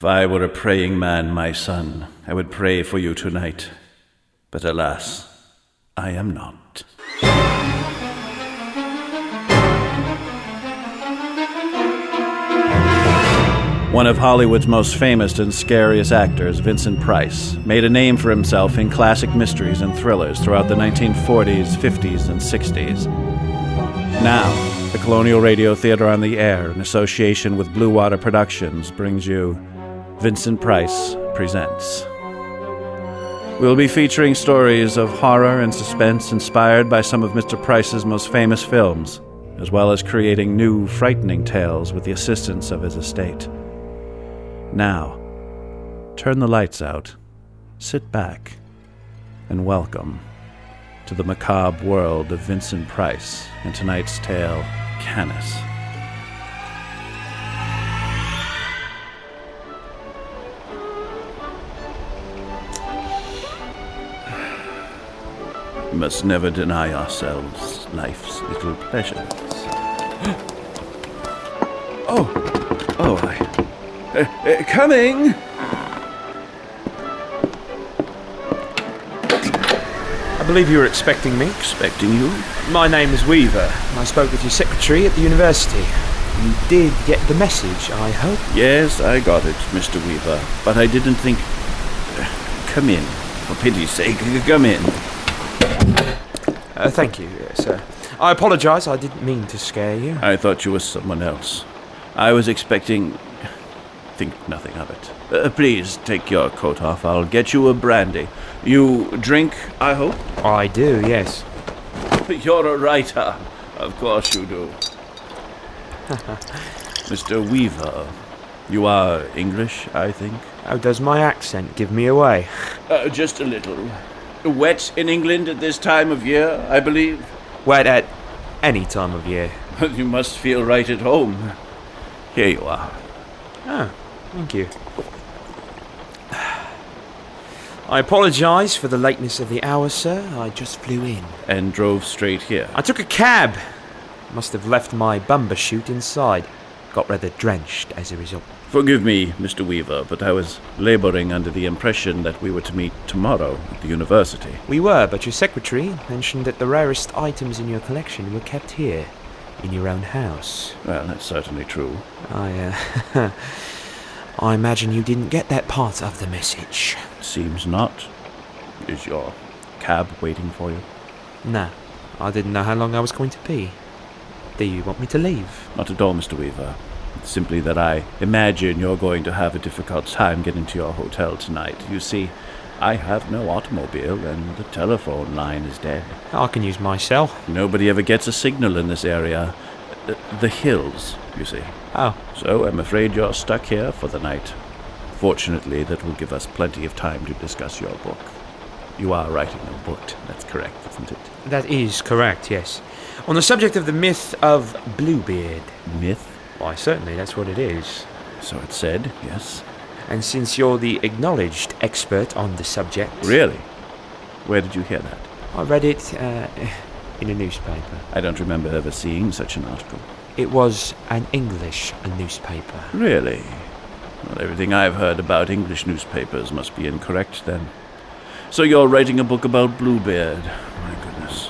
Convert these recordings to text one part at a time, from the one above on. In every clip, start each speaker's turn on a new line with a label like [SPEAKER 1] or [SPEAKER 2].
[SPEAKER 1] If I were a praying man, my son, I would pray for you tonight. But alas, I am not. One of Hollywood's most famous and scariest actors, Vincent Price, made a name for himself in classic mysteries and thrillers throughout the 1940s, 50s, and 60s. Now, the Colonial Radio Theater on the Air, in association with Blue Water Productions, brings you Vincent Price Presents. We'll be featuring stories of horror and suspense inspired by some of Mr. Price's most famous films, as well as creating new, frightening tales with the assistance of his estate. Now, turn the lights out, sit back, and welcome to the macabre world of Vincent Price and tonight's tale, Canus. We must never deny ourselves life's little pleasures. Coming!
[SPEAKER 2] I believe you were expecting me.
[SPEAKER 1] Expecting you?
[SPEAKER 2] My name is Weaver. I spoke with your secretary at the university. You did get the message, I hope?
[SPEAKER 1] Yes, I got it, Mr. Weaver, but I didn't think... Come in. For pity's sake, come in.
[SPEAKER 2] Thank you, sir. I apologize, I didn't mean to scare you.
[SPEAKER 1] I thought you were someone else. I was expecting... Think nothing of it. Please take your coat off. I'll get you a brandy. You drink, I hope?
[SPEAKER 2] I do, yes.
[SPEAKER 1] You're a writer. Of course you do. Mr. Weaver, you are English, I think?
[SPEAKER 2] Oh, does my accent give me away?
[SPEAKER 1] Just a little. Wet in England at this time of year, I believe?
[SPEAKER 2] Wet at any time of year.
[SPEAKER 1] You must feel right at home. Here you are.
[SPEAKER 2] Oh, thank you. I apologise for the lateness of the hour, sir. I just flew in.
[SPEAKER 1] And drove straight here?
[SPEAKER 2] I took a cab. Must have left my bumper chute inside. Got rather drenched as a result.
[SPEAKER 1] Forgive me, Mr. Weaver, but I was labouring under the impression that we were to meet tomorrow at the university.
[SPEAKER 2] We were, but your secretary mentioned that the rarest items in your collection were kept here, in your own house.
[SPEAKER 1] Well, that's certainly true.
[SPEAKER 2] I imagine you didn't get that part of the message.
[SPEAKER 1] Seems not. Is your cab waiting for you?
[SPEAKER 2] No, I didn't know how long I was going to be. Do you want me to leave?
[SPEAKER 1] Not at all, Mr. Weaver. It's simply that I imagine you're going to have a difficult time getting to your hotel tonight. You see, I have no automobile and the telephone line is dead.
[SPEAKER 2] I can use my cell.
[SPEAKER 1] Nobody ever gets a signal in this area. The hills, you see.
[SPEAKER 2] Oh.
[SPEAKER 1] So I'm afraid you're stuck here for the night. Fortunately, that will give us plenty of time to discuss your book. You are writing a book, that's correct, isn't it?
[SPEAKER 2] That is correct, yes. On the subject of the myth of Bluebeard.
[SPEAKER 1] Myth?
[SPEAKER 2] Why, certainly, that's what it is.
[SPEAKER 1] So it's said, yes.
[SPEAKER 2] And since you're the acknowledged expert on the subject...
[SPEAKER 1] Really? Where did you hear that?
[SPEAKER 2] I read it in a newspaper.
[SPEAKER 1] I don't remember ever seeing such an article.
[SPEAKER 2] It was an English newspaper.
[SPEAKER 1] Really? Well, everything I've heard about English newspapers must be incorrect, then. So you're writing a book about Bluebeard. My goodness.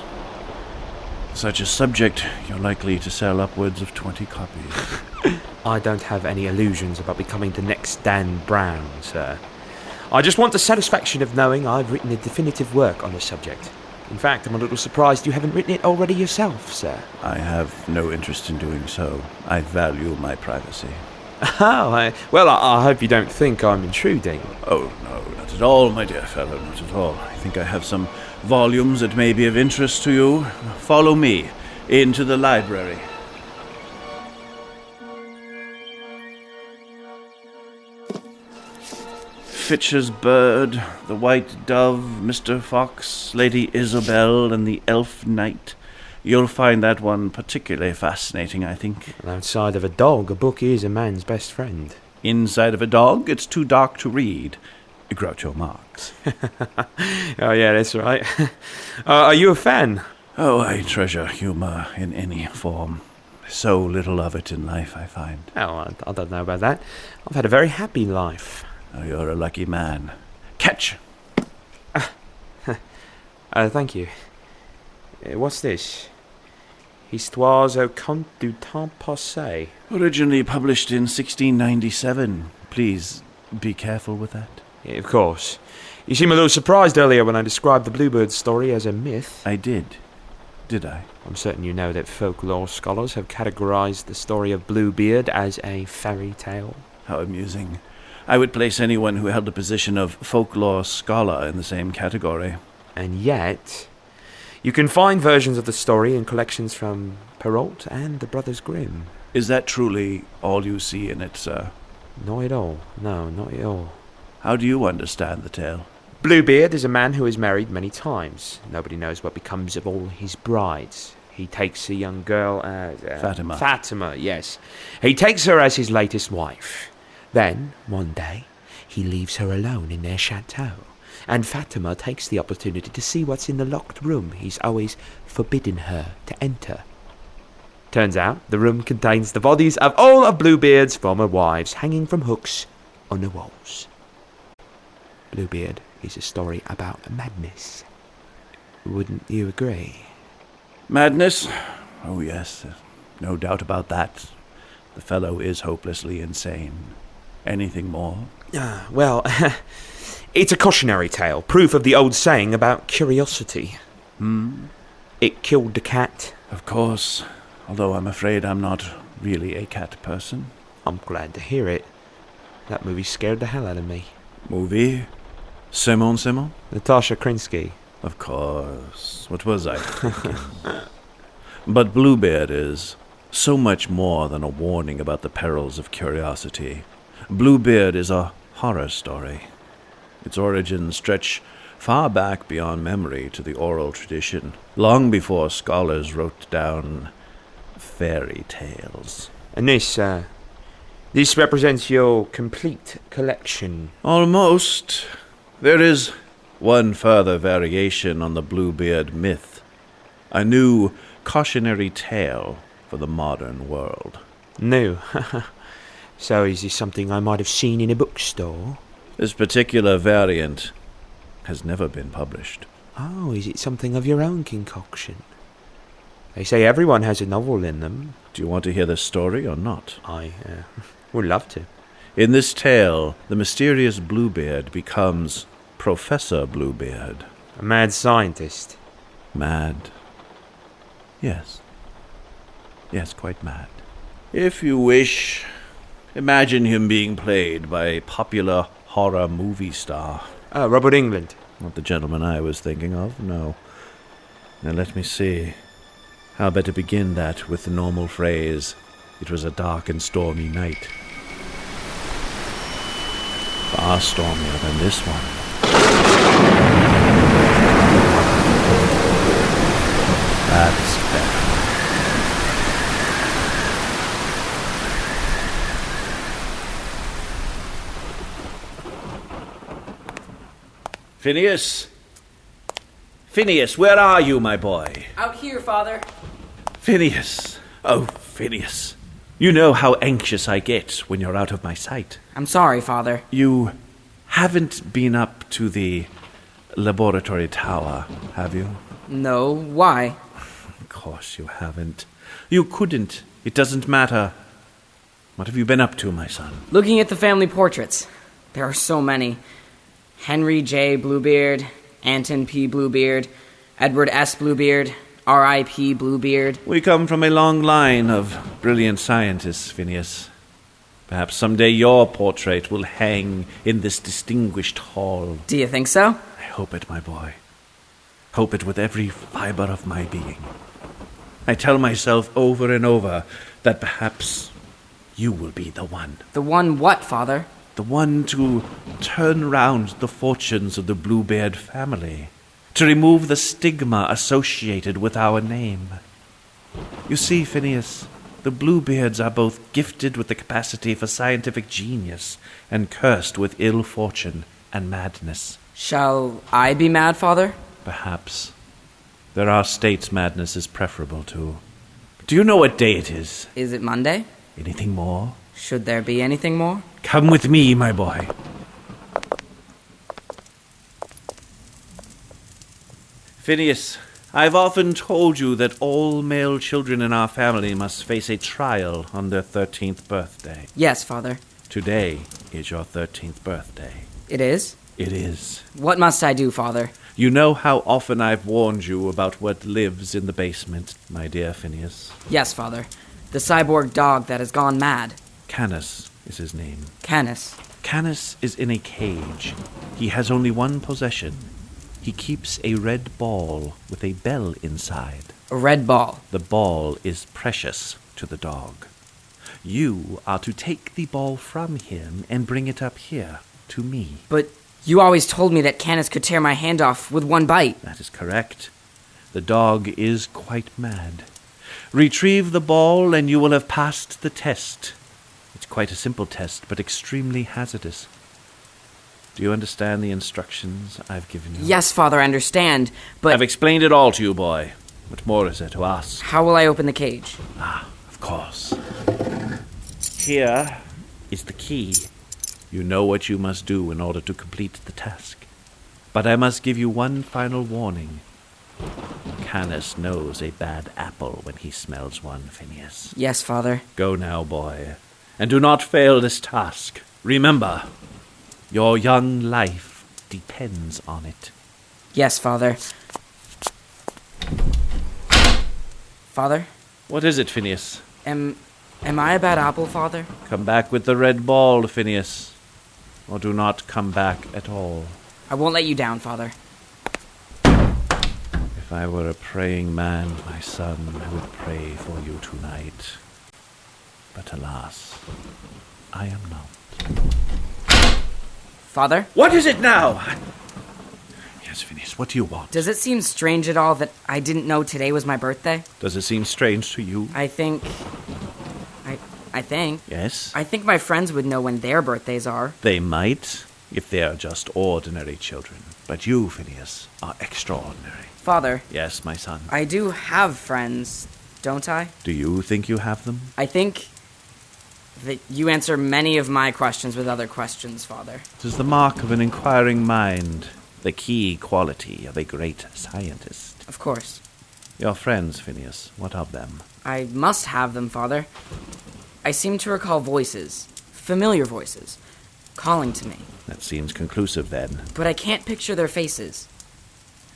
[SPEAKER 1] Such a subject, you're likely to sell upwards of 20 copies.
[SPEAKER 2] I don't have any illusions about becoming the next Dan Brown, sir. I just want the satisfaction of knowing I've written a definitive work on the subject. In fact, I'm a little surprised you haven't written it already yourself, sir.
[SPEAKER 1] I have no interest in doing so. I value my privacy.
[SPEAKER 2] Oh, I hope you don't think I'm intruding.
[SPEAKER 1] Oh, no, not at all, my dear fellow, not at all. I think I have some volumes that may be of interest to you. Follow me into the library. Fitcher's Bird, The White Dove, Mr. Fox, Lady Isabel, and the Elf Knight. You'll find that one particularly fascinating, I think.
[SPEAKER 2] Outside of a dog, a book is a man's best friend.
[SPEAKER 1] Inside of a dog, it's too dark to read. Groucho Marx.
[SPEAKER 2] Oh, yeah, that's right. Are you a fan?
[SPEAKER 1] Oh, I treasure humor in any form. So little of it in life, I find.
[SPEAKER 2] Oh, I don't know about that. I've had a very happy life.
[SPEAKER 1] Oh, you're a lucky man. Catch!
[SPEAKER 2] Thank you. What's this? Histoires au conte du temps passé.
[SPEAKER 1] Originally published in 1697. Please, be careful with that.
[SPEAKER 2] Yeah, of course. You seemed a little surprised earlier when I described the Bluebird story as a myth.
[SPEAKER 1] I did. Did I?
[SPEAKER 2] I'm certain you know that folklore scholars have categorized the story of Bluebeard as a fairy tale.
[SPEAKER 1] How amusing. I would place anyone who held the position of folklore scholar in the same category.
[SPEAKER 2] And yet, you can find versions of the story in collections from Perrault and the Brothers Grimm.
[SPEAKER 1] Is that truly all you see in it, sir?
[SPEAKER 2] Not at all. No, not at all.
[SPEAKER 1] How do you understand the tale?
[SPEAKER 2] Bluebeard is a man who is married many times. Nobody knows what becomes of all his brides. He takes a young girl as...
[SPEAKER 1] Fatima.
[SPEAKER 2] Fatima, yes. He takes her as his latest wife. Then, one day, he leaves her alone in their chateau, and Fatima takes the opportunity to see what's in the locked room he's always forbidden her to enter. Turns out, the room contains the bodies of all of Bluebeard's former wives hanging from hooks on the walls. Bluebeard is a story about madness. Wouldn't you agree?
[SPEAKER 1] Madness? Oh, yes. No doubt about that. The fellow is hopelessly insane. Anything more?
[SPEAKER 2] Well, it's a cautionary tale, proof of the old saying about curiosity. It killed the cat.
[SPEAKER 1] Of course. Although I'm afraid I'm not really a cat person.
[SPEAKER 2] I'm glad to hear it. That movie scared the hell out of me.
[SPEAKER 1] Movie? Simon?
[SPEAKER 2] Natasha Krinsky.
[SPEAKER 1] Of course. What was I thinking? But Bluebeard is so much more than a warning about the perils of curiosity. Bluebeard is a horror story. Its origins stretch far back beyond memory to the oral tradition, long before scholars wrote down fairy tales.
[SPEAKER 2] And this represents your complete collection.
[SPEAKER 1] Almost. There is one further variation on the Bluebeard myth. A new cautionary tale for the modern world.
[SPEAKER 2] No. So is this something I might have seen in a bookstore?
[SPEAKER 1] This particular variant has never been published.
[SPEAKER 2] Oh, is it something of your own concoction? They say everyone has a novel in them.
[SPEAKER 1] Do you want to hear the story or not?
[SPEAKER 2] I would love to.
[SPEAKER 1] In this tale, the mysterious Bluebeard becomes Professor Bluebeard.
[SPEAKER 2] A mad scientist.
[SPEAKER 1] Mad? Yes. Yes, quite mad. If you wish, imagine him being played by a popular horror movie star.
[SPEAKER 2] Robert Englund.
[SPEAKER 1] Not the gentleman I was thinking of, no. Now let me see. How better begin that with the normal phrase, "It was a dark and stormy night." Far stormier than this one. That's better. Phineas? Phineas, where are you, my boy?
[SPEAKER 3] Out here, Father.
[SPEAKER 1] Phineas. Oh, Phineas. You know how anxious I get when you're out of my sight.
[SPEAKER 3] I'm sorry, Father.
[SPEAKER 1] You haven't been up to the laboratory tower, have you?
[SPEAKER 3] No, why?
[SPEAKER 1] Of course you haven't. You couldn't. It doesn't matter. What have you been up to, my son?
[SPEAKER 3] Looking at the family portraits. There are so many. Henry J. Bluebeard, Anton P. Bluebeard, Edward S. Bluebeard, R.I.P. Bluebeard.
[SPEAKER 1] We come from a long line of brilliant scientists, Phineas. Perhaps someday your portrait will hang in this distinguished hall.
[SPEAKER 3] Do you think so?
[SPEAKER 1] I hope it, my boy. Hope it with every fiber of my being. I tell myself over and over that perhaps you will be the one.
[SPEAKER 3] The one what, Father?
[SPEAKER 1] The one to turn round the fortunes of the Bluebeard family. To remove the stigma associated with our name. You see, Phineas, the Bluebeards are both gifted with the capacity for scientific genius and cursed with ill fortune and madness.
[SPEAKER 3] Shall I be mad, Father?
[SPEAKER 1] Perhaps. There are states madness is preferable to Do you know what day it is?
[SPEAKER 3] Is it Monday?
[SPEAKER 1] Anything more?
[SPEAKER 3] Should there be anything more?
[SPEAKER 1] Come with me, my boy. Phineas, I've often told you that all male children in our family must face a trial on their 13th birthday.
[SPEAKER 3] Yes, Father.
[SPEAKER 1] Today is your 13th birthday.
[SPEAKER 3] It is?
[SPEAKER 1] It is.
[SPEAKER 3] What must I do, Father?
[SPEAKER 1] You know how often I've warned you about what lives in the basement, my dear Phineas.
[SPEAKER 3] Yes, Father. The cyborg dog that has gone mad.
[SPEAKER 1] Canus is his name.
[SPEAKER 3] Canus.
[SPEAKER 1] Canus is in a cage. He has only one possession. He keeps a red ball with a bell inside.
[SPEAKER 3] A red ball.
[SPEAKER 1] The ball is precious to the dog. You are to take the ball from him and bring it up here to me.
[SPEAKER 3] But you always told me that Canus could tear my hand off with one bite.
[SPEAKER 1] That is correct. The dog is quite mad. Retrieve the ball and you will have passed the test. It's quite a simple test, but extremely hazardous. Do you understand the instructions I've given you?
[SPEAKER 3] Yes, Father, I understand, but...
[SPEAKER 1] I've explained it all to you, boy. What more is there to ask?
[SPEAKER 3] How will I open the cage?
[SPEAKER 1] Of course. Here is the key. You know what you must do in order to complete the task. But I must give you one final warning. Canus knows a bad apple when he smells one, Phineas.
[SPEAKER 3] Yes, Father.
[SPEAKER 1] Go now, boy, and do not fail this task. Remember, your young life depends on it.
[SPEAKER 3] Yes, Father. Father?
[SPEAKER 1] What is it, Phineas?
[SPEAKER 3] Am I a bad apple, Father?
[SPEAKER 1] Come back with the red ball, Phineas, or do not come back at all.
[SPEAKER 3] I won't let you down, Father.
[SPEAKER 1] If I were a praying man, my son, I would pray for you tonight. But alas, I am not.
[SPEAKER 3] Father?
[SPEAKER 1] What is it now? Yes, Phineas, what do you want?
[SPEAKER 3] Does it seem strange at all that I didn't know today was my birthday?
[SPEAKER 1] Does it seem strange to you?
[SPEAKER 3] I think...
[SPEAKER 1] Yes?
[SPEAKER 3] I think my friends would know when their birthdays are.
[SPEAKER 1] They might, if they are just ordinary children. But you, Phineas, are extraordinary.
[SPEAKER 3] Father.
[SPEAKER 1] Yes, my son.
[SPEAKER 3] I do have friends, don't I?
[SPEAKER 1] Do you think you have them?
[SPEAKER 3] I think that you answer many of my questions with other questions, Father.
[SPEAKER 1] It is the mark of an inquiring mind, the key quality of a great scientist.
[SPEAKER 3] Of course.
[SPEAKER 1] Your friends, Phineas, what of them?
[SPEAKER 3] I must have them, Father. I seem to recall voices, familiar voices, calling to me.
[SPEAKER 1] That seems conclusive, then.
[SPEAKER 3] But I can't picture their faces.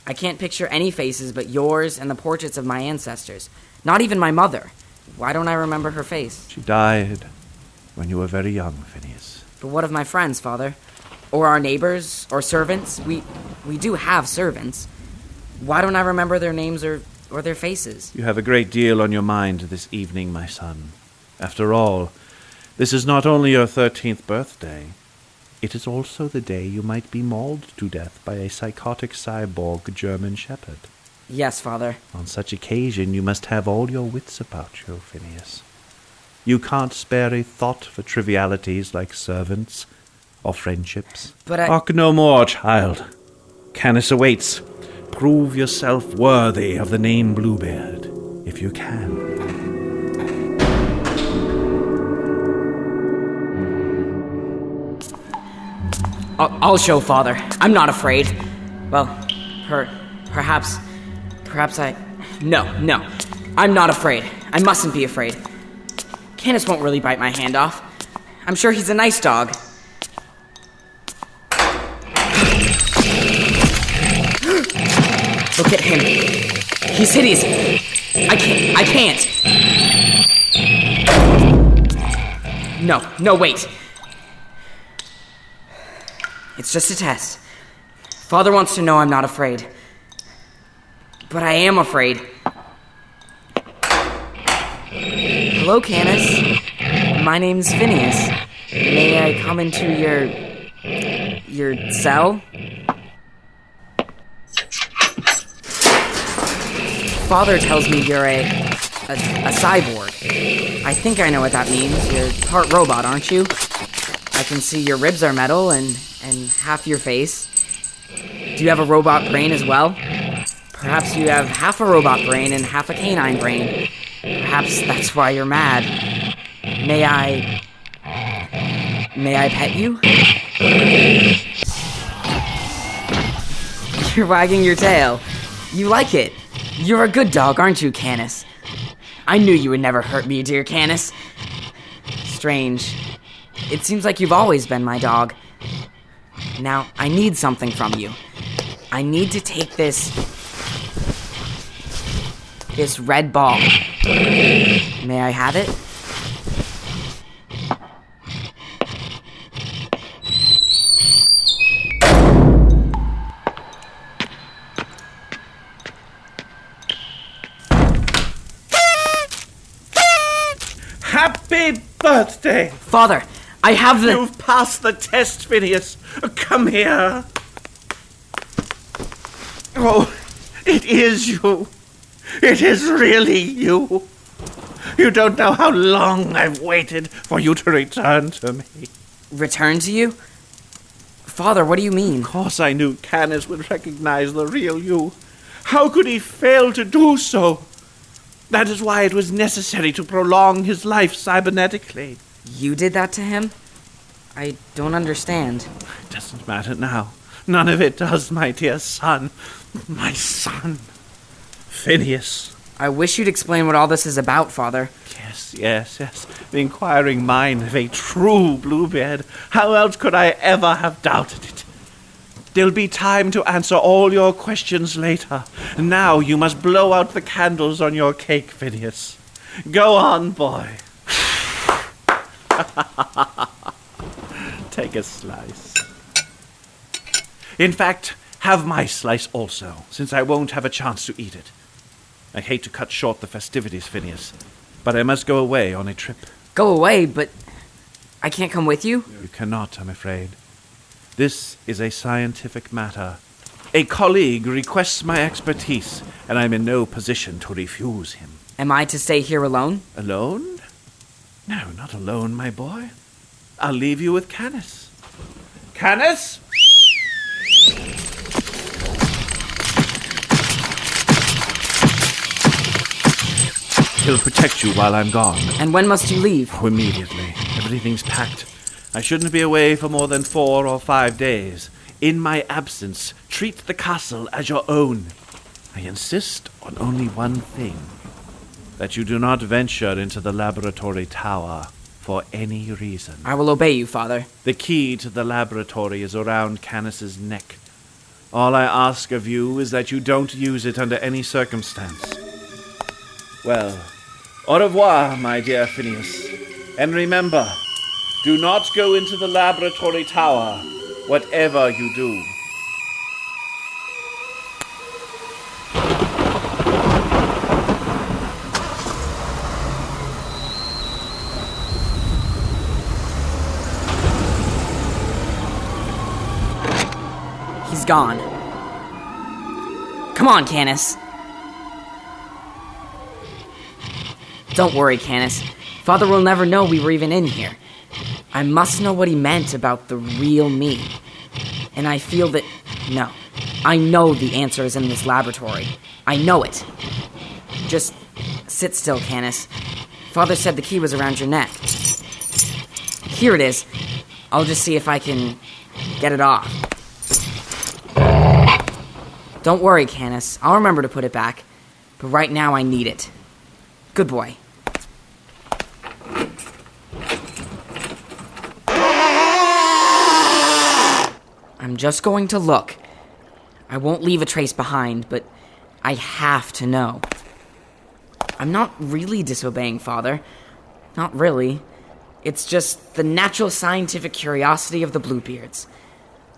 [SPEAKER 3] I can't picture any faces but yours and the portraits of my ancestors. Not even my mother. Why don't I remember her face?
[SPEAKER 1] She died when you were very young, Phineas.
[SPEAKER 3] But what of my friends, Father? Or our neighbors, or servants? We do have servants. Why don't I remember their names or their faces?
[SPEAKER 1] You have a great deal on your mind this evening, my son. After all, this is not only your 13th birthday. It is also the day you might be mauled to death by a psychotic cyborg German shepherd.
[SPEAKER 3] Yes, Father.
[SPEAKER 1] On such occasion, you must have all your wits about you, Phineas. You can't spare a thought for trivialities like servants or friendships.
[SPEAKER 3] But I...
[SPEAKER 1] Talk no more, child. Canus awaits. Prove yourself worthy of the name Bluebeard, if you can.
[SPEAKER 3] I'll show, Father. I'm not afraid. Well, perhaps I... No. I'm not afraid. I mustn't be afraid. Canus won't really bite my hand off. I'm sure he's a nice dog. Look at him. He's hideous. I can't. No, wait. It's just a test. Father wants to know I'm not afraid. But I am afraid. Hello, Canus. My name's Phineas. May I come into your cell? Father tells me you're a cyborg. I think I know what that means. You're part robot, aren't you? I can see your ribs are metal and half your face. Do you have a robot brain as well? Perhaps you have half a robot brain and half a canine brain. Perhaps Perhaps that's why you're mad. May I pet you? You're wagging your tail. You like it. You're a good dog, aren't you, Canus? I knew you would never hurt me, dear Canus. Strange. It seems like you've always been my dog. Now, I need something from you. I need to take this red ball. May I have it?
[SPEAKER 4] Happy birthday!
[SPEAKER 3] Father, I have the...
[SPEAKER 4] You've passed the test, Phineas. Come here. Oh, it is you. It is really you. You don't know how long I've waited for you to return to me.
[SPEAKER 3] Return to you? Father, what do you mean?
[SPEAKER 4] Of course I knew Canus would recognize the real you. How could he fail to do so? That is why it was necessary to prolong his life cybernetically.
[SPEAKER 3] You did that to him? I don't understand.
[SPEAKER 4] It doesn't matter now. None of it does, my dear son. My son. Phineas.
[SPEAKER 3] I wish you'd explain what all this is about, Father.
[SPEAKER 4] Yes. The inquiring mind of a true Bluebeard. How else could I ever have doubted it? There'll be time to answer all your questions later. Now you must blow out the candles on your cake, Phineas. Go on, boy. Take a slice. In fact, have my slice also, since I won't have a chance to eat it. I hate to cut short the festivities, Phineas, but I must go away on a trip.
[SPEAKER 3] Go away, but I can't come with you?
[SPEAKER 4] You cannot, I'm afraid. This is a scientific matter. A colleague requests my expertise, and I'm in no position to refuse him.
[SPEAKER 3] Am I to stay here alone?
[SPEAKER 4] Alone? No, not alone, my boy. I'll leave you with Canus. Canus? He'll protect you while I'm gone.
[SPEAKER 3] And when must you leave?
[SPEAKER 4] Oh, immediately. Everything's packed. I shouldn't be away for more than 4 or 5 days. In my absence, treat the castle as your own. I insist on only one thing. That you do not venture into the laboratory tower for any reason.
[SPEAKER 3] I will obey you, Father.
[SPEAKER 4] The key to the laboratory is around Canus's neck. All I ask of you is that you don't use it under any circumstance. Well, au revoir, my dear Phineas. And remember, do not go into the laboratory tower, whatever you do.
[SPEAKER 3] He's gone. Come on, Canus. Don't worry, Canus. Father will never know we were even in here. I must know what he meant about the real me. And I feel that... No. I know the answer is in this laboratory. I know it. Just sit still, Canus. Father said the key was around your neck. Here it is. I'll just see if I can get it off. Don't worry, Canus. I'll remember to put it back. But right now I need it. Good boy. I'm just going to look. I won't leave a trace behind, but I have to know. I'm not really disobeying Father. Not really. It's just the natural scientific curiosity of the Bluebeards.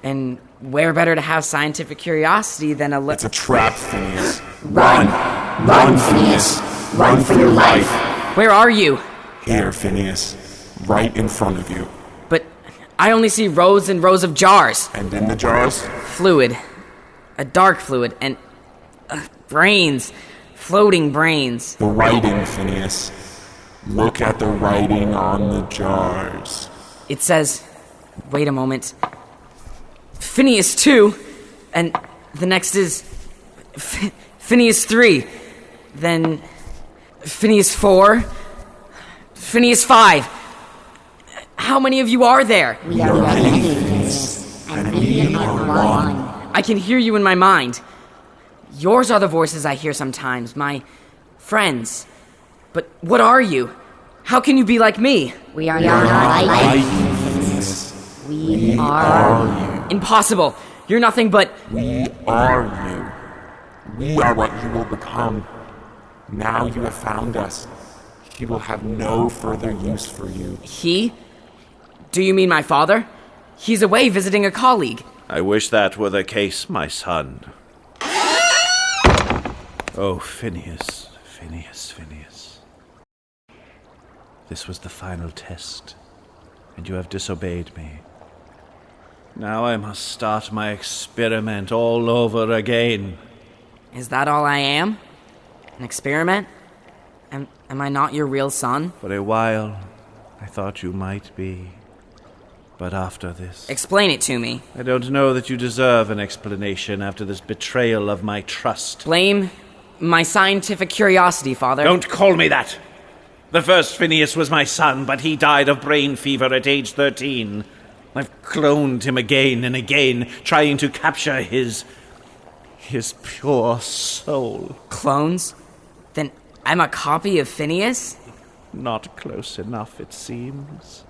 [SPEAKER 3] And where better to have scientific curiosity than a...
[SPEAKER 5] It's a trap, Phineas. Run! Run, Phineas! Run for your life!
[SPEAKER 3] Where are you?
[SPEAKER 5] Here, Phineas. Right in front of you.
[SPEAKER 3] But I only see rows and rows of jars.
[SPEAKER 5] And in the jars?
[SPEAKER 3] Fluid. A dark fluid. And... brains. Floating brains.
[SPEAKER 5] The writing, Phineas. Look at the writing on the jars.
[SPEAKER 3] It says... Wait a moment. Phineas 2. And the next is... Phineas 3. Then... Phineas 4? Phineas 5? How many of you are there?
[SPEAKER 5] We are many, Phineas, and we are one.
[SPEAKER 3] I can hear you in my mind. Yours are the voices I hear sometimes, my friends. But what are you? How can you be like me?
[SPEAKER 6] We are not like you.
[SPEAKER 5] Phineas.
[SPEAKER 6] We are
[SPEAKER 5] you.
[SPEAKER 3] Impossible. You're nothing but...
[SPEAKER 5] We are you. We are what you will become. Now you have found us. He will have no further use for you.
[SPEAKER 3] He? Do you mean my father? He's away visiting a colleague.
[SPEAKER 1] I wish that were the case, my son. Oh, Phineas, Phineas, Phineas. This was the final test, and you have disobeyed me. Now I must start my experiment all over again.
[SPEAKER 3] Is that all I am? An experiment? Am I not your real son?
[SPEAKER 1] For a while, I thought you might be. But after this...
[SPEAKER 3] Explain it to me.
[SPEAKER 1] I don't know that you deserve an explanation after this betrayal of my trust.
[SPEAKER 3] Blame my scientific curiosity, Father.
[SPEAKER 1] Don't call me that! The first Phineas was my son, but he died of brain fever at age 13. I've cloned him again and again, trying to capture his pure soul.
[SPEAKER 3] Clones? Then I'm a copy of Phineas?
[SPEAKER 1] Not close enough, it seems.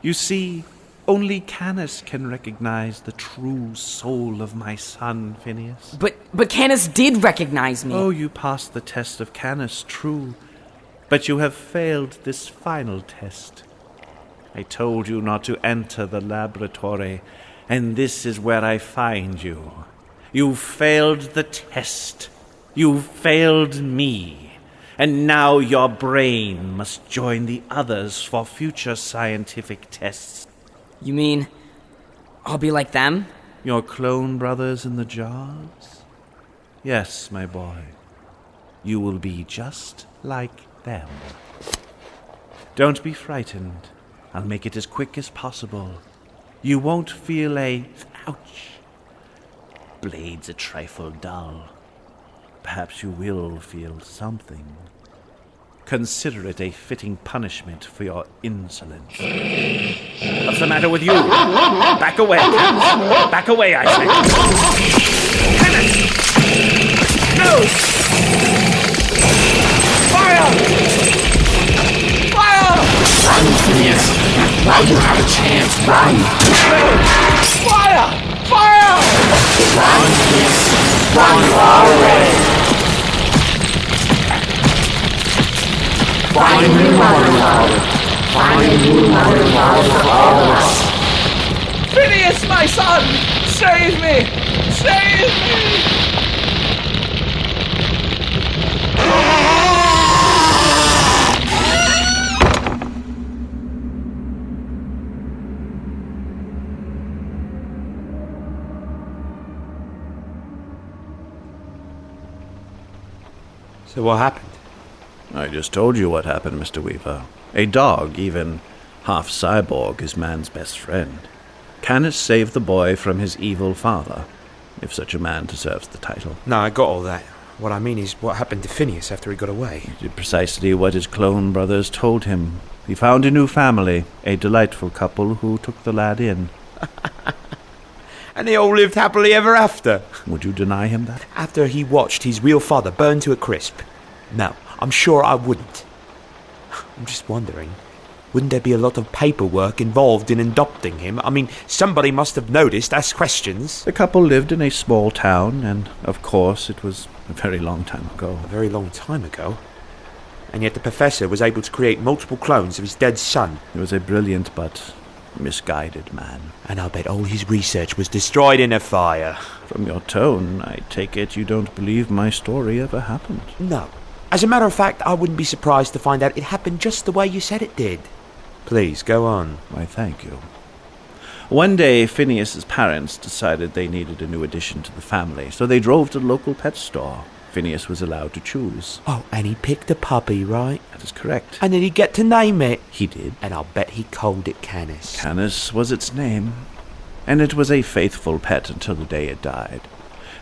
[SPEAKER 1] You see, only Canus can recognize the true soul of my son, Phineas.
[SPEAKER 3] But Canus did recognize me.
[SPEAKER 1] Oh, you passed the test of Canus, true. But you have failed this final test. I told you not to enter the laboratory, and this is where I find you. You failed the test. You failed me. And now your brain must join the others for future scientific tests.
[SPEAKER 3] You mean I'll be like them?
[SPEAKER 1] Your clone brothers in the jars? Yes, my boy. You will be just like them. Don't be frightened. I'll make it as quick as possible. You won't feel a... ouch. Blade's a trifle dull. Perhaps you will feel something. Consider it a fitting punishment for your insolence. What's the matter with you? Back away, Canus. Back away, I say. Canus! No! Fire! Fire!
[SPEAKER 5] Run, Phineas. While you have a chance, run.
[SPEAKER 1] No! Fire! Fire!
[SPEAKER 5] Run, Phineas. Run far away. Find a new mother, Father. Find a new mother, Father, for all of us.
[SPEAKER 1] Phineas, my son! Save me! Save me!
[SPEAKER 2] So what happened?
[SPEAKER 1] I just told you what happened, Mr. Weaver. A dog, even half cyborg, is man's best friend. Canus saved the boy from his evil father, if such a man deserves the title.
[SPEAKER 2] No, I got all that. What I mean is what happened to Phineas after he got away.
[SPEAKER 1] He did precisely what his clone brothers told him. He found a new family, a delightful couple who took the lad in.
[SPEAKER 2] And they all lived happily ever after.
[SPEAKER 1] Would you deny him that?
[SPEAKER 2] After he watched his real father burn to a crisp. No, I'm sure I wouldn't. I'm just wondering, wouldn't there be a lot of paperwork involved in adopting him? I mean, somebody must have noticed, asked questions.
[SPEAKER 1] The couple lived in a small town, and of course it was a very long time ago.
[SPEAKER 2] A very long time ago. And yet the professor was able to create multiple clones of his dead son.
[SPEAKER 1] He was a brilliant but misguided man.
[SPEAKER 2] And I'll bet all his research was destroyed in a fire.
[SPEAKER 1] From your tone, I take it you don't believe my story ever happened.
[SPEAKER 2] No. As a matter of fact, I wouldn't be surprised to find out it happened just the way you said it did. Please, go on.
[SPEAKER 1] Why, thank you. One day, Phineas's parents decided they needed a new addition to the family, so they drove to the local pet store. Phineas was allowed to choose.
[SPEAKER 2] Oh, and he picked a puppy, right?
[SPEAKER 1] That is correct.
[SPEAKER 2] And did he get to name it?
[SPEAKER 1] He did.
[SPEAKER 2] And I'll bet he called it Canus.
[SPEAKER 1] Canus was its name, and it was a faithful pet until the day it died.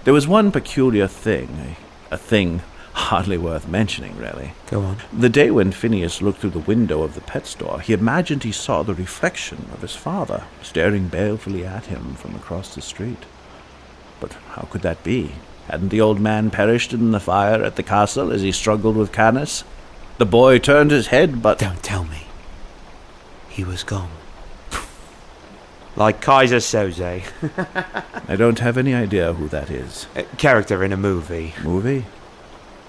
[SPEAKER 1] There was one peculiar thing, a thing hardly worth mentioning, really.
[SPEAKER 2] Go on.
[SPEAKER 1] The day when Phineas looked through the window of the pet store, he imagined he saw the reflection of his father staring balefully at him from across the street. But how could that be? Hadn't the old man perished in the fire at the castle as he struggled with Canus? The boy turned his head, but...
[SPEAKER 2] Don't tell me. He was gone. Like Kaiser Soze.
[SPEAKER 1] I don't have any idea who that is.
[SPEAKER 2] A character in a movie.
[SPEAKER 1] Movie?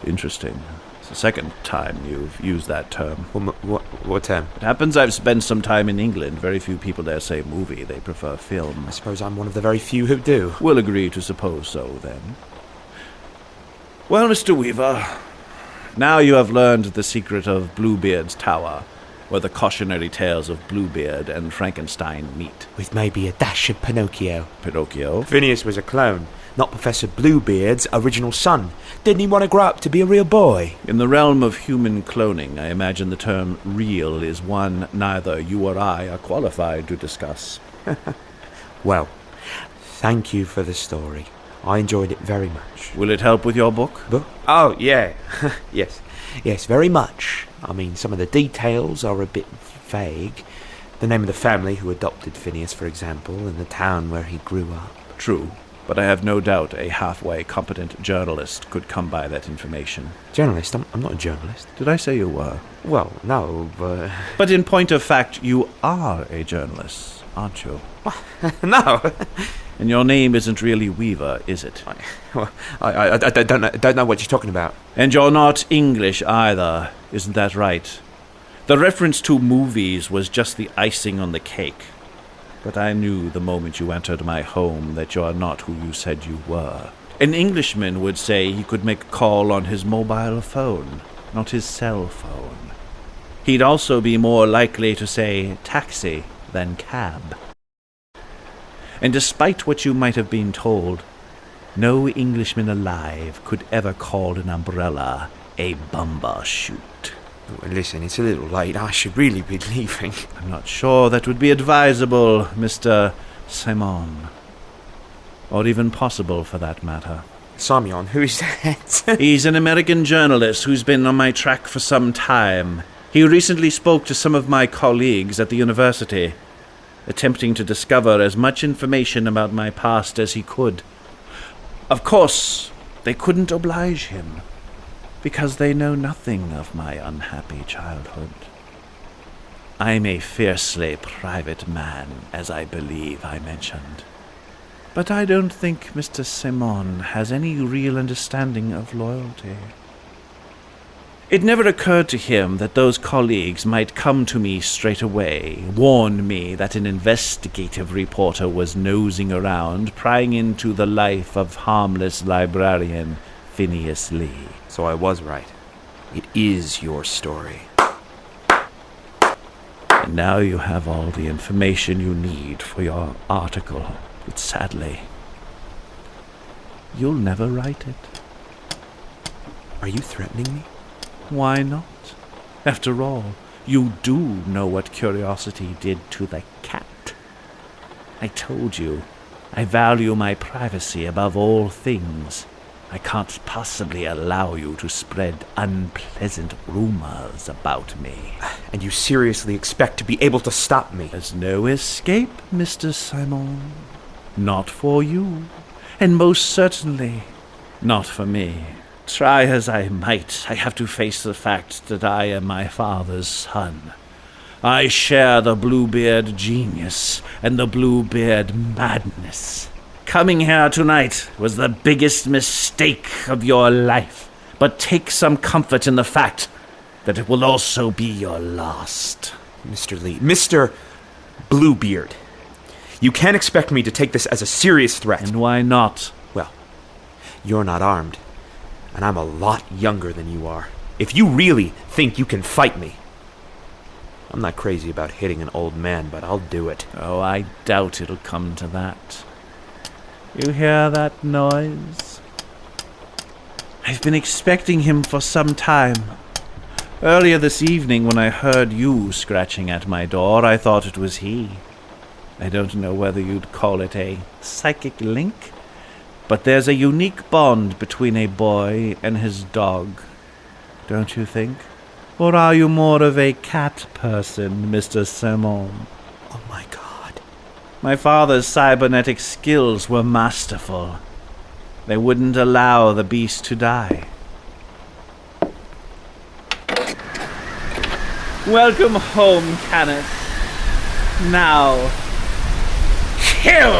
[SPEAKER 1] Interesting. It's the second time you've used that term.
[SPEAKER 2] What term?
[SPEAKER 1] It happens I've spent some time in England. Very few people there say movie. They prefer film.
[SPEAKER 2] I suppose I'm one of the very few who do.
[SPEAKER 1] We'll agree to suppose so, then. Well, Mr. Weaver, now you have learned the secret of Bluebeard's tower, where the cautionary tales of Bluebeard and Frankenstein meet.
[SPEAKER 2] With maybe a dash of Pinocchio.
[SPEAKER 1] Pinocchio?
[SPEAKER 2] Phineas was a clone, not Professor Bluebeard's original son. Didn't he want to grow up to be a real boy?
[SPEAKER 1] In the realm of human cloning, I imagine the term real is one neither you or I are qualified to discuss.
[SPEAKER 2] Well, thank you for the story. I enjoyed it very much.
[SPEAKER 1] Will it help with your book?
[SPEAKER 2] Book? Oh, yeah. Yes, very much. I mean, some of the details are a bit vague. The name of the family who adopted Phineas, for example, and the town where he grew up.
[SPEAKER 1] True, but I have no doubt a halfway competent journalist could come by that information.
[SPEAKER 2] Journalist? I'm not a journalist.
[SPEAKER 1] Did I say you were?
[SPEAKER 2] Well, no, but...
[SPEAKER 1] But in point of fact, you are a journalist, aren't you?
[SPEAKER 2] No.
[SPEAKER 1] And your name isn't really Weaver, is it?
[SPEAKER 2] I don't know what you're talking about.
[SPEAKER 1] And you're not English either, isn't that right? The reference to movies was just the icing on the cake. But I knew the moment you entered my home that you're not who you said you were. An Englishman would say he could make a call on his mobile phone, not his cell phone. He'd also be more likely to say taxi than cab. And despite what you might have been told, no Englishman alive could ever call an umbrella a bumbershoot.
[SPEAKER 2] Oh, listen, it's a little late. I should really be leaving.
[SPEAKER 1] I'm not sure that would be advisable, Mr. Simon. Or even possible, for that matter.
[SPEAKER 2] Simeon, who is that?
[SPEAKER 1] He's an American journalist who's been on my track for some time. He recently spoke to some of my colleagues at the university, attempting to discover as much information about my past as he could. Of course, they couldn't oblige him, because they know nothing of my unhappy childhood. I'm a fiercely private man, as I believe I mentioned. But I don't think Mr. Simon has any real understanding of loyalty. It never occurred to him that those colleagues might come to me straight away, warn me that an investigative reporter was nosing around, prying into the life of harmless librarian Phineas Lee.
[SPEAKER 2] So I was right. It is your story.
[SPEAKER 1] And now you have all the information you need for your article, but sadly, you'll never write it.
[SPEAKER 2] Are you threatening me?
[SPEAKER 1] Why not? After all, you do know what curiosity did to the cat. I told you, I value my privacy above all things. I can't possibly allow you to spread unpleasant rumors about me.
[SPEAKER 2] And you seriously expect to be able to stop me?
[SPEAKER 1] There's no escape, Mr. Simon. Not for you, and most certainly not for me. Try as I might, I have to face the fact that I am my father's son. I share the Bluebeard genius and the Bluebeard madness. Coming here tonight was the biggest mistake of your life, but take some comfort in the fact that it will also be your last.
[SPEAKER 2] Mr. Lee, Mr. Bluebeard, you can't expect me to take this as a serious threat.
[SPEAKER 1] And why not?
[SPEAKER 2] Well, you're not armed. And I'm a lot younger than you are. If you really think you can fight me, I'm not crazy about hitting an old man, but I'll do it.
[SPEAKER 1] Oh, I doubt it'll come to that. You hear that noise? I've been expecting him for some time. Earlier this evening, when I heard you scratching at my door, I thought it was he. I don't know whether you'd call it a psychic link, But there's a unique bond between a boy and his dog, don't you think? Or are you more of a cat person, Mr. Sermon?
[SPEAKER 2] Oh my god.
[SPEAKER 1] My father's cybernetic skills were masterful. They wouldn't allow the beast to die. Welcome home, Canus. Now, kill!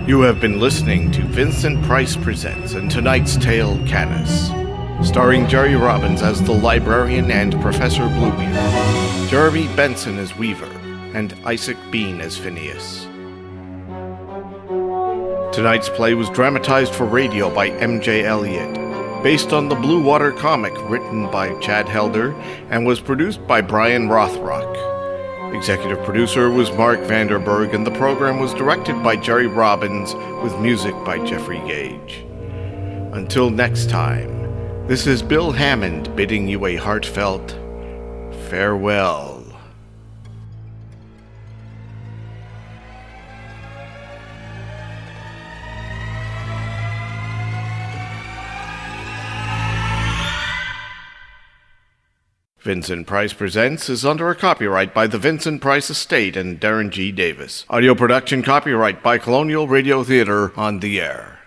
[SPEAKER 7] You have been listening to Vincent Price Presents and tonight's tale, Canus, starring Jerry Robbins as the librarian and Professor Bluebeard, Jeremy Benson as Weaver, and Isaac Bean as Phineas. Tonight's play was dramatized for radio by M.J. Elliott, based on the Blue Water comic written by Chad Helder and was produced by Brian Rothrock. Executive producer was Mark Vanderberg, and the program was directed by Jerry Robbins with music by Jeffrey Gage. Until next time, this is Bill Hammond bidding you a heartfelt farewell. Vincent Price Presents is under a copyright by the Vincent Price Estate and Darren G. Davis. Audio production copyright by Colonial Radio Theater on the Air.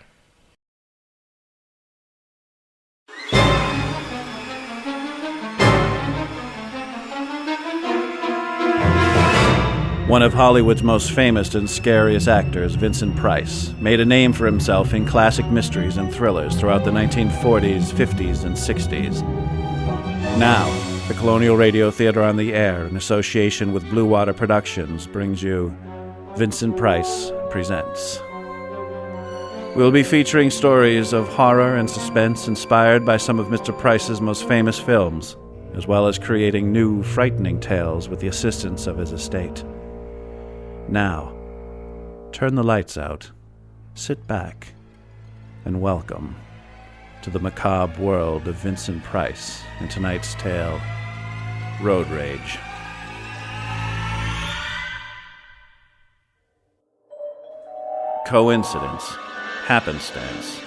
[SPEAKER 1] One of Hollywood's most famous and scariest actors, Vincent Price, made a name for himself in classic mysteries and thrillers throughout the 1940s, 50s, and 60s. Now, the Colonial Radio Theater on the Air, in association with Blue Water Productions, brings you Vincent Price Presents. We'll be featuring stories of horror and suspense inspired by some of Mr. Price's most famous films, as well as creating new, frightening tales with the assistance of his estate. Now, turn the lights out, sit back, and welcome to the macabre world of Vincent Price in tonight's tale, Road Rage. Coincidence, happenstance.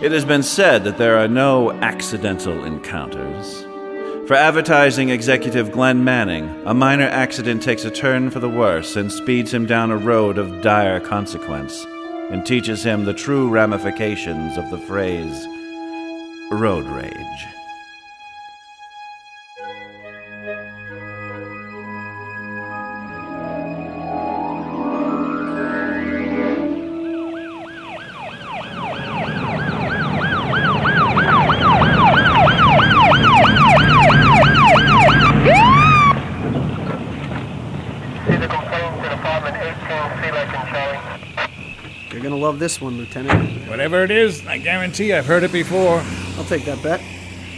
[SPEAKER 1] It has been said that there are no accidental encounters. For advertising executive Glenn Manning, a minor accident takes a turn for the worse and speeds him down a road of dire consequence, and teaches him the true ramifications of the phrase, road rage.
[SPEAKER 8] You're gonna love this one, Lieutenant.
[SPEAKER 9] Whatever it is, I guarantee I've heard it before.
[SPEAKER 8] I'll take that bet.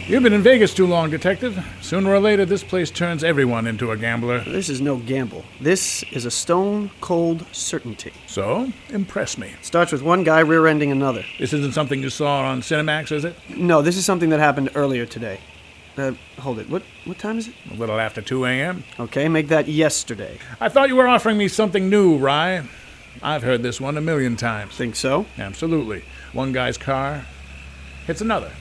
[SPEAKER 9] You've been in Vegas too long, Detective. Sooner or later, this place turns everyone into a gambler.
[SPEAKER 8] This is no gamble. This is a stone-cold certainty.
[SPEAKER 9] So, impress me.
[SPEAKER 8] Starts with one guy rear-ending another.
[SPEAKER 9] This isn't something you saw on Cinemax, is it?
[SPEAKER 8] No, this is something that happened earlier today. Hold it. What time is it?
[SPEAKER 9] A little after 2 a.m.
[SPEAKER 8] Okay, make that yesterday.
[SPEAKER 9] I thought you were offering me something new, Rye. I've heard this one 1,000,000 times.
[SPEAKER 8] Think so?
[SPEAKER 9] Absolutely. One guy's car hits another.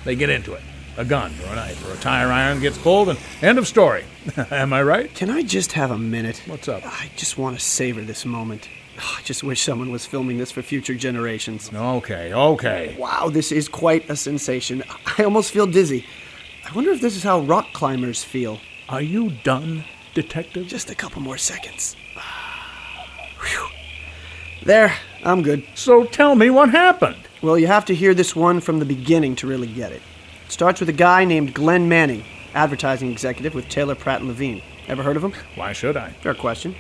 [SPEAKER 9] They get into it. A gun or a knife or a tire iron gets pulled, and end of story. Am I right?
[SPEAKER 8] Can I just have a minute?
[SPEAKER 9] What's up?
[SPEAKER 8] I just want to savor this moment. I just wish someone was filming this for future generations.
[SPEAKER 9] Okay.
[SPEAKER 8] Wow, this is quite a sensation. I almost feel dizzy. I wonder if this is how rock climbers feel.
[SPEAKER 9] Are you done, Detective?
[SPEAKER 8] Just a couple more seconds. Whew. There, I'm good.
[SPEAKER 9] So tell me what happened.
[SPEAKER 8] Well, you have to hear this one from the beginning to really get it. It starts with a guy named Glenn Manning, advertising executive with Taylor Pratt & Levine. Ever heard of him?
[SPEAKER 9] Why should I?
[SPEAKER 8] Fair question.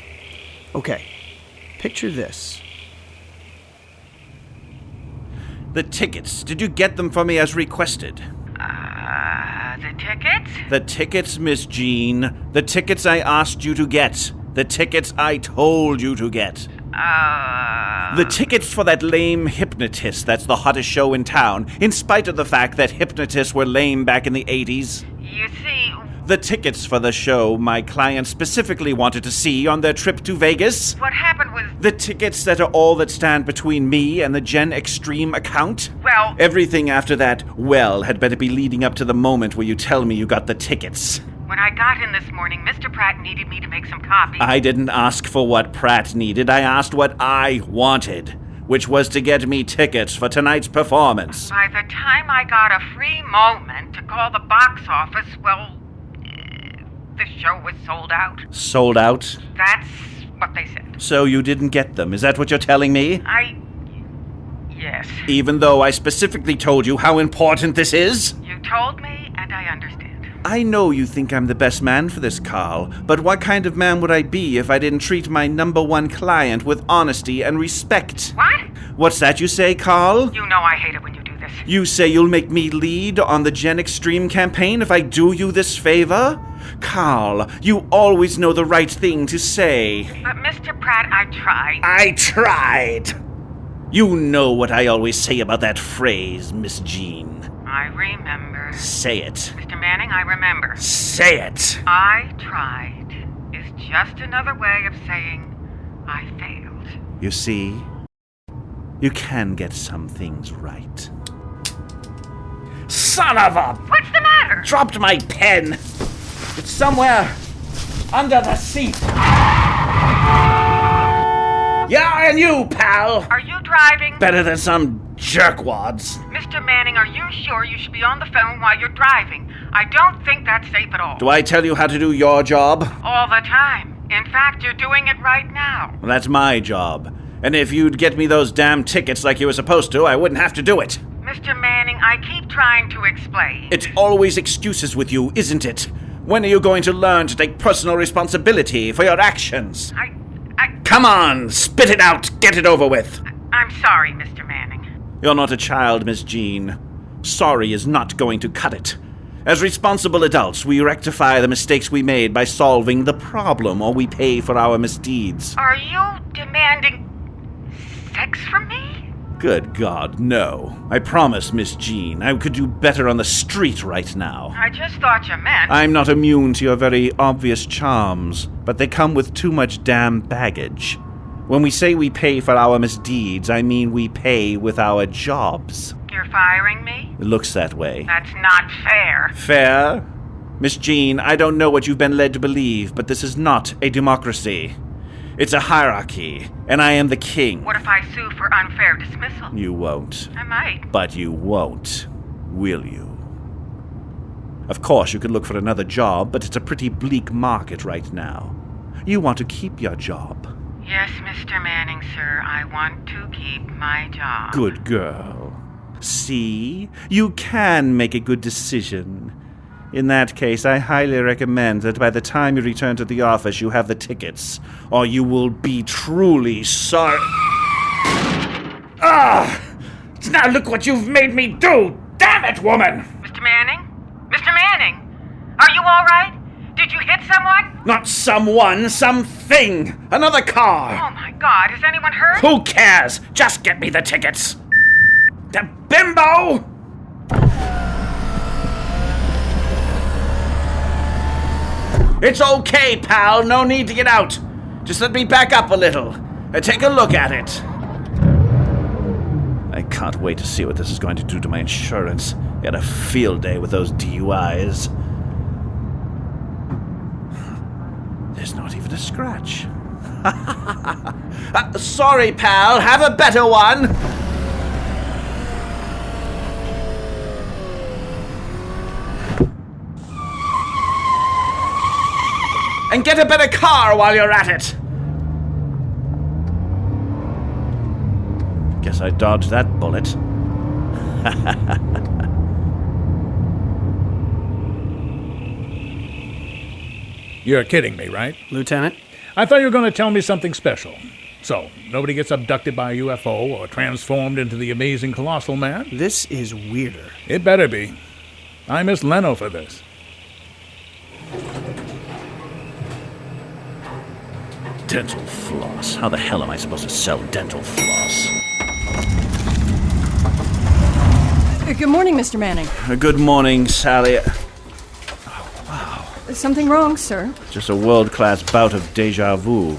[SPEAKER 8] Okay, picture this.
[SPEAKER 1] The tickets. Did you get them for me as requested?
[SPEAKER 10] The tickets?
[SPEAKER 1] The tickets, Miss Jean. The tickets I asked you to get. The tickets I told you to get.
[SPEAKER 4] The tickets for that lame hypnotist that's the hottest show in town, in spite of the fact that hypnotists were lame back in the 80s.
[SPEAKER 10] You see,
[SPEAKER 4] The tickets for the show my client specifically wanted to see on their trip to Vegas.
[SPEAKER 10] what happened was,
[SPEAKER 4] The tickets that are all that stand between me and the Gen Extreme account.
[SPEAKER 10] well,
[SPEAKER 4] Everything after that, had better be leading up to the moment where you tell me you got the tickets.
[SPEAKER 10] when I got in this morning, Mr. Pratt needed me to make some copies.
[SPEAKER 4] I didn't ask for what Pratt needed, I asked what I wanted, which was to get me tickets for tonight's performance.
[SPEAKER 10] By the time I got a free moment to call the box office, well, the show was sold out.
[SPEAKER 4] Sold out?
[SPEAKER 10] That's what they said.
[SPEAKER 4] So you didn't get them, is that what you're telling me?
[SPEAKER 10] Yes.
[SPEAKER 4] Even though I specifically told you how important this is?
[SPEAKER 10] You told me, and I understand.
[SPEAKER 4] I know you think I'm the best man for this, Carl, but what kind of man would I be if I didn't treat my number one client with honesty and respect?
[SPEAKER 10] What?
[SPEAKER 4] What's that you say, Carl?
[SPEAKER 10] You know I hate it when you do this.
[SPEAKER 4] You say you'll make me lead on the Gen Extreme campaign if I do you this favor? Carl, you always know the right thing to say.
[SPEAKER 10] But Mr. Pratt, I tried.
[SPEAKER 4] I tried! You know what I always say about that phrase, Miss Jean.
[SPEAKER 10] I remember.
[SPEAKER 4] Say it.
[SPEAKER 10] Mr. Manning, I remember.
[SPEAKER 4] Say it!
[SPEAKER 10] I tried is just another way of saying I failed.
[SPEAKER 4] You see, you can get some things right. Son of a...
[SPEAKER 10] What's the matter?
[SPEAKER 4] Dropped my pen! It's somewhere under the seat. Yeah, and you, pal!
[SPEAKER 10] Are you driving?
[SPEAKER 4] Better than some jerkwads.
[SPEAKER 10] Mr. Manning, are you sure you should be on the phone while you're driving? I don't think that's safe at all.
[SPEAKER 4] Do I tell you how to do your job?
[SPEAKER 10] All the time. In fact, you're doing it right now.
[SPEAKER 4] Well, that's my job. And if you'd get me those damn tickets like you were supposed to, I wouldn't have to do it.
[SPEAKER 10] Mr. Manning, I keep trying to explain.
[SPEAKER 4] It's always excuses with you, isn't it? When are you going to learn to take personal responsibility for your actions? Come on, spit it out, get it over with.
[SPEAKER 10] I'm sorry, Mr. Manning.
[SPEAKER 4] You're not a child, Miss Jean. Sorry is not going to cut it. As responsible adults, we rectify the mistakes we made by solving the problem, or we pay for our misdeeds.
[SPEAKER 10] Are you demanding sex from me?
[SPEAKER 4] Good God, no. I promise, Miss Jean, I could do better on the street right now.
[SPEAKER 10] I just thought you meant...
[SPEAKER 4] I'm not immune to your very obvious charms, but they come with too much damn baggage. When we say we pay for our misdeeds, I mean we pay with our jobs.
[SPEAKER 10] You're firing me?
[SPEAKER 4] It looks that way.
[SPEAKER 10] That's not fair.
[SPEAKER 4] Fair? Miss Jean, I don't know what you've been led to believe, but this is not a democracy. It's a hierarchy, and I am the king.
[SPEAKER 10] What if I sue for unfair dismissal?
[SPEAKER 4] You won't.
[SPEAKER 10] I might.
[SPEAKER 4] But you won't, will you? Of course, you could look for another job, but it's a pretty bleak market right now. You want to keep your job.
[SPEAKER 10] Yes, Mr. Manning, sir. I want to keep my job.
[SPEAKER 4] Good girl. See? You can make a good decision. In that case, I highly recommend that by the time you return to the office, you have the tickets, or you will be truly sorry. Ah! Now look what you've made me do! Damn it, woman!
[SPEAKER 10] Mr. Manning? Mr. Manning! Are you all right? Did you hit someone?
[SPEAKER 4] Not someone, something! Another car!
[SPEAKER 10] Oh my God, is anyone hurt?
[SPEAKER 4] Who cares? Just get me the tickets! The bimbo! It's okay, pal. No need to get out. Just let me back up a little and take a look at it. I can't wait to see what this is going to do to my insurance. I had a field day with those DUIs. There's not even a scratch. Sorry, pal. Have a better one. And get a better car while you're at it. Guess I dodged that bullet.
[SPEAKER 9] You're kidding me, right?
[SPEAKER 8] Lieutenant?
[SPEAKER 9] I thought you were going to tell me something special. So, nobody gets abducted by a UFO or transformed into the amazing colossal man?
[SPEAKER 8] This is weirder.
[SPEAKER 9] It better be. I miss Leno for this.
[SPEAKER 1] Dental floss. How the hell am I supposed to sell dental floss?
[SPEAKER 11] Good morning, Mr. Manning.
[SPEAKER 1] Good morning, Sally.
[SPEAKER 11] Something wrong, sir?
[SPEAKER 1] Just a world-class bout of deja vu. It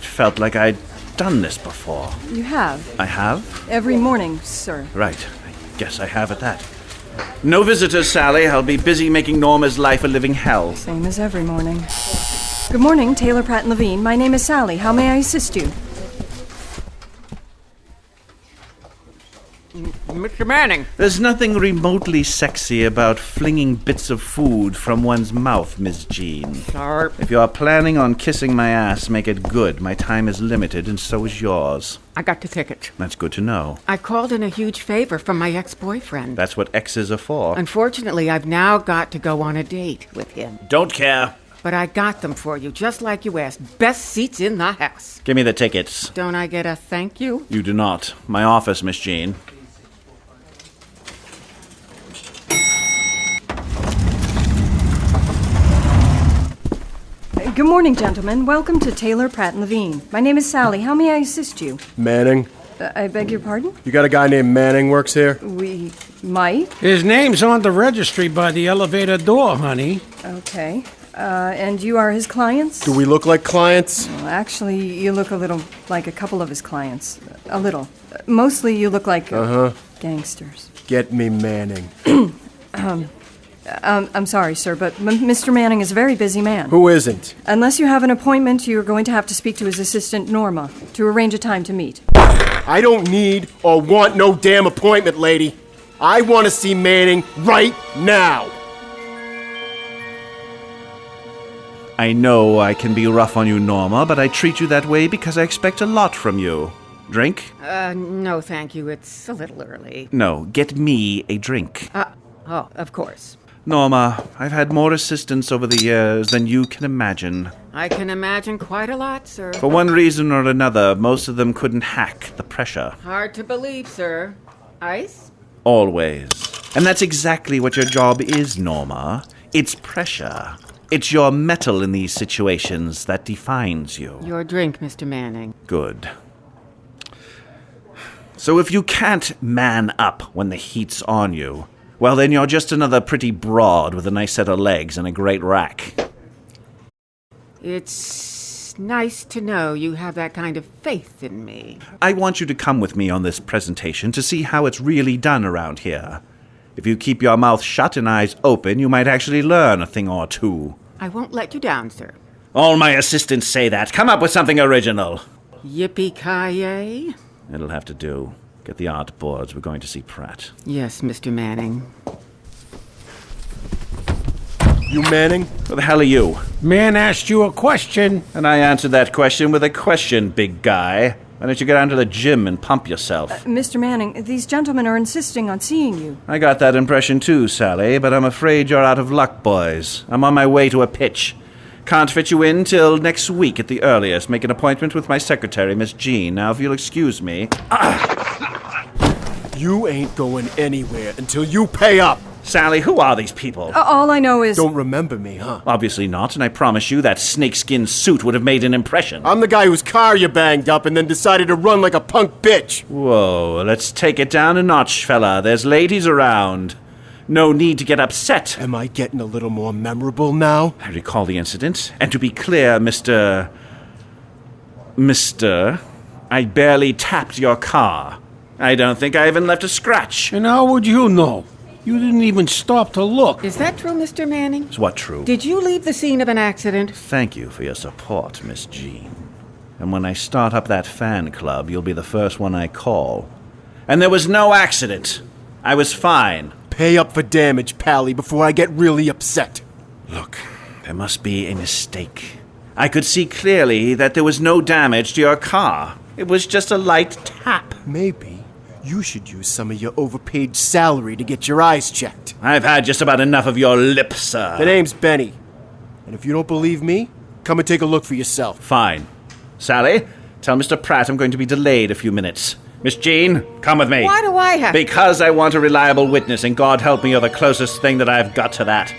[SPEAKER 1] felt like I'd done this before.
[SPEAKER 11] You have.
[SPEAKER 1] I have?
[SPEAKER 11] Every morning, sir.
[SPEAKER 1] Right. I guess I have at that. No visitors, Sally. I'll be busy making Norma's life a living hell.
[SPEAKER 11] Same as every morning. Good morning, Taylor, Pratt & Levine. My name is Sally. How may I assist you?
[SPEAKER 10] Mr. Manning.
[SPEAKER 1] There's nothing remotely sexy about flinging bits of food from one's mouth, Miss Jean.
[SPEAKER 10] Sir.
[SPEAKER 1] If you're planning on kissing my ass, make it good. My time is limited, and so is yours.
[SPEAKER 10] I got the ticket.
[SPEAKER 1] That's good to know.
[SPEAKER 10] I called in a huge favor from my ex-boyfriend.
[SPEAKER 1] That's what exes are for.
[SPEAKER 10] Unfortunately, I've now got to go on a date with him.
[SPEAKER 1] Don't care.
[SPEAKER 10] But I got them for you, just like you asked. Best seats in the house.
[SPEAKER 1] Give me the tickets.
[SPEAKER 10] Don't I get a thank you?
[SPEAKER 1] You do not. My office, Miss Jean.
[SPEAKER 11] Good morning, gentlemen. Welcome to Taylor, Pratt & Levine. My name is Sally. How may I assist you?
[SPEAKER 12] Manning.
[SPEAKER 11] I beg your pardon?
[SPEAKER 12] You got a guy named Manning works here?
[SPEAKER 11] We might.
[SPEAKER 13] His name's on the registry by the elevator door, honey.
[SPEAKER 11] Okay. And you are his clients?
[SPEAKER 12] Do we look like clients?
[SPEAKER 11] Well, actually, you look a little like a couple of his clients. A little. Mostly you look like... gangsters.
[SPEAKER 12] Get me Manning.
[SPEAKER 11] I'm sorry, sir, but Mr. Manning is a very busy man.
[SPEAKER 12] Who isn't?
[SPEAKER 11] Unless you have an appointment, you're going to have to speak to his assistant, Norma, to arrange a time to meet.
[SPEAKER 12] I don't need or want no damn appointment, lady. I want to see Manning right now.
[SPEAKER 1] I know I can be rough on you, Norma, but I treat you that way because I expect a lot from you. Drink?
[SPEAKER 10] No, thank you. It's a little early.
[SPEAKER 1] No, get me a drink.
[SPEAKER 10] Of course.
[SPEAKER 1] Norma, I've had more assistants over the years than you can imagine.
[SPEAKER 10] I can imagine quite a lot, sir.
[SPEAKER 1] For one reason or another, most of them couldn't hack the pressure.
[SPEAKER 10] Hard to believe, sir. Ice?
[SPEAKER 1] Always. And that's exactly what your job is, Norma. It's pressure. It's your mettle in these situations that defines you.
[SPEAKER 10] Your drink, Mr. Manning.
[SPEAKER 1] Good. So if you can't man up when the heat's on you, well, then you're just another pretty broad with a nice set of legs and a great rack.
[SPEAKER 10] It's nice to know you have that kind of faith in me.
[SPEAKER 1] I want you to come with me on this presentation to see how it's really done around here. If you keep your mouth shut and eyes open, you might actually learn a thing or two.
[SPEAKER 10] I won't let you down, sir.
[SPEAKER 1] All my assistants say that. Come up with something original.
[SPEAKER 10] Yippee-ki-yay?
[SPEAKER 1] It'll have to do. Get the art boards. We're going to see Pratt.
[SPEAKER 10] Yes, Mr. Manning.
[SPEAKER 12] You Manning?
[SPEAKER 1] Who the hell are you?
[SPEAKER 13] Man asked you a question.
[SPEAKER 1] And I answered that question with a question, big guy. Why don't you get down to the gym and pump yourself?
[SPEAKER 11] Mr. Manning, these gentlemen are insisting on seeing you.
[SPEAKER 1] I got that impression too, Sally, but I'm afraid you're out of luck, boys. I'm on my way to a pitch. Can't fit you in till next week at the earliest. Make an appointment with my secretary, Miss Jean. Now, if you'll excuse me...
[SPEAKER 12] You ain't going anywhere until you pay up.
[SPEAKER 1] Sally, who are these people?
[SPEAKER 11] All I know is...
[SPEAKER 12] Don't remember me, huh?
[SPEAKER 1] Obviously not, and I promise you that snakeskin suit would have made an impression.
[SPEAKER 12] I'm the guy whose car you banged up and then decided to run like a punk bitch.
[SPEAKER 1] Whoa, let's take it down a notch, fella. There's ladies around. No need to get upset.
[SPEAKER 12] Am I getting a little more memorable now?
[SPEAKER 1] I recall the incident, and to be clear, Mr., I barely tapped your car. I don't think I even left a scratch.
[SPEAKER 13] And how would you know? You didn't even stop to look.
[SPEAKER 10] Is that true, Mr. Manning?
[SPEAKER 1] Is what true?
[SPEAKER 10] Did you leave the scene of an accident?
[SPEAKER 1] Thank you for your support, Miss Jean. And when I start up that fan club, you'll be the first one I call. And there was no accident. I was fine.
[SPEAKER 12] Pay up for damage, Pally, before I get really upset.
[SPEAKER 1] Look, there must be a mistake. I could see clearly that there was no damage to your car. It was just a light tap.
[SPEAKER 12] Maybe you should use some of your overpaid salary to get your eyes checked.
[SPEAKER 1] I've had just about enough of your lip, sir.
[SPEAKER 12] The name's Benny. And if you don't believe me, come and take a look for yourself.
[SPEAKER 1] Fine. Sally, tell Mr. Pratt I'm going to be delayed a few minutes. Miss Jean, come with me.
[SPEAKER 10] Why do I have...
[SPEAKER 1] Because I want a reliable witness, and God help me, you're the closest thing that I've got to that.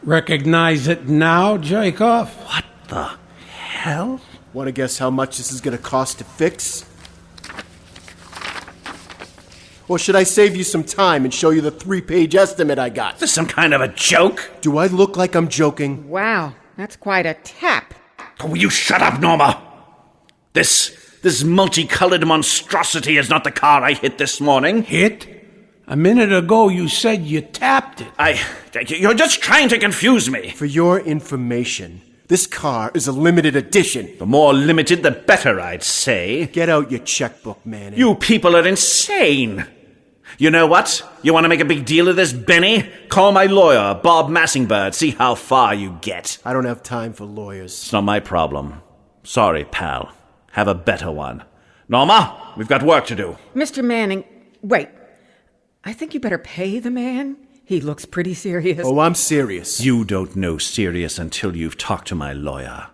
[SPEAKER 13] Recognize it now, Jacob?
[SPEAKER 4] What the hell?
[SPEAKER 12] Want to guess how much this is going to cost to fix? Or should I save you some time and show you the 3-page estimate I got?
[SPEAKER 4] Is this some kind of a joke?
[SPEAKER 12] Do I look like I'm joking?
[SPEAKER 10] Wow, that's quite a tap.
[SPEAKER 4] Oh, will you shut up, Norma? This multicolored monstrosity is not the car I hit this morning.
[SPEAKER 13] Hit? A minute ago you said you tapped it.
[SPEAKER 4] You're just trying to confuse me.
[SPEAKER 12] For your information, this car is a limited edition.
[SPEAKER 4] The more limited, the better, I'd say.
[SPEAKER 12] Get out your checkbook, Manning.
[SPEAKER 4] You people are insane. You know what? You want to make a big deal of this, Benny? Call my lawyer, Bob Massingbird. See how far you get.
[SPEAKER 12] I don't have time for lawyers.
[SPEAKER 4] It's not my problem. Sorry, pal. Have a better one. Norma, we've got work to do.
[SPEAKER 10] Mr. Manning, wait. I think you better pay the man. He looks pretty serious.
[SPEAKER 12] Oh, I'm serious.
[SPEAKER 4] You don't know serious until you've talked to my lawyer.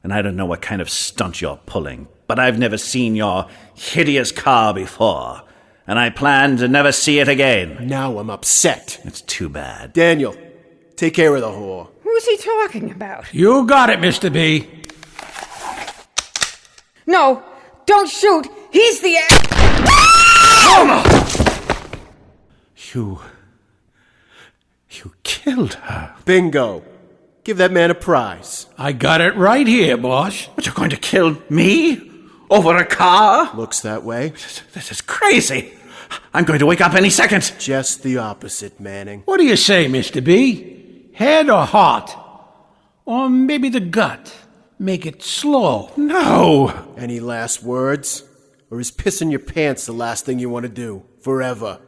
[SPEAKER 4] And I don't know what kind of stunt you're pulling, but I've never seen your hideous car before. And I plan to never see it again.
[SPEAKER 12] Now I'm upset.
[SPEAKER 4] It's too bad.
[SPEAKER 12] Daniel, take care of the whore.
[SPEAKER 10] Who's he talking about?
[SPEAKER 13] You got it, Mr. B.
[SPEAKER 10] No, don't shoot. He's the...
[SPEAKER 4] You killed her.
[SPEAKER 12] Bingo. Give that man a prize.
[SPEAKER 13] I got it right here, boss.
[SPEAKER 4] But you're going to kill me? Over a car?
[SPEAKER 12] Looks that way.
[SPEAKER 4] This is crazy. I'm going to wake up any second.
[SPEAKER 12] Just the opposite, Manning.
[SPEAKER 13] What do you say, Mr. B? Head or heart? Or maybe the gut? Make it slow.
[SPEAKER 4] No.
[SPEAKER 12] Any last words? Or is pissing your pants the last thing you want to do? Forever.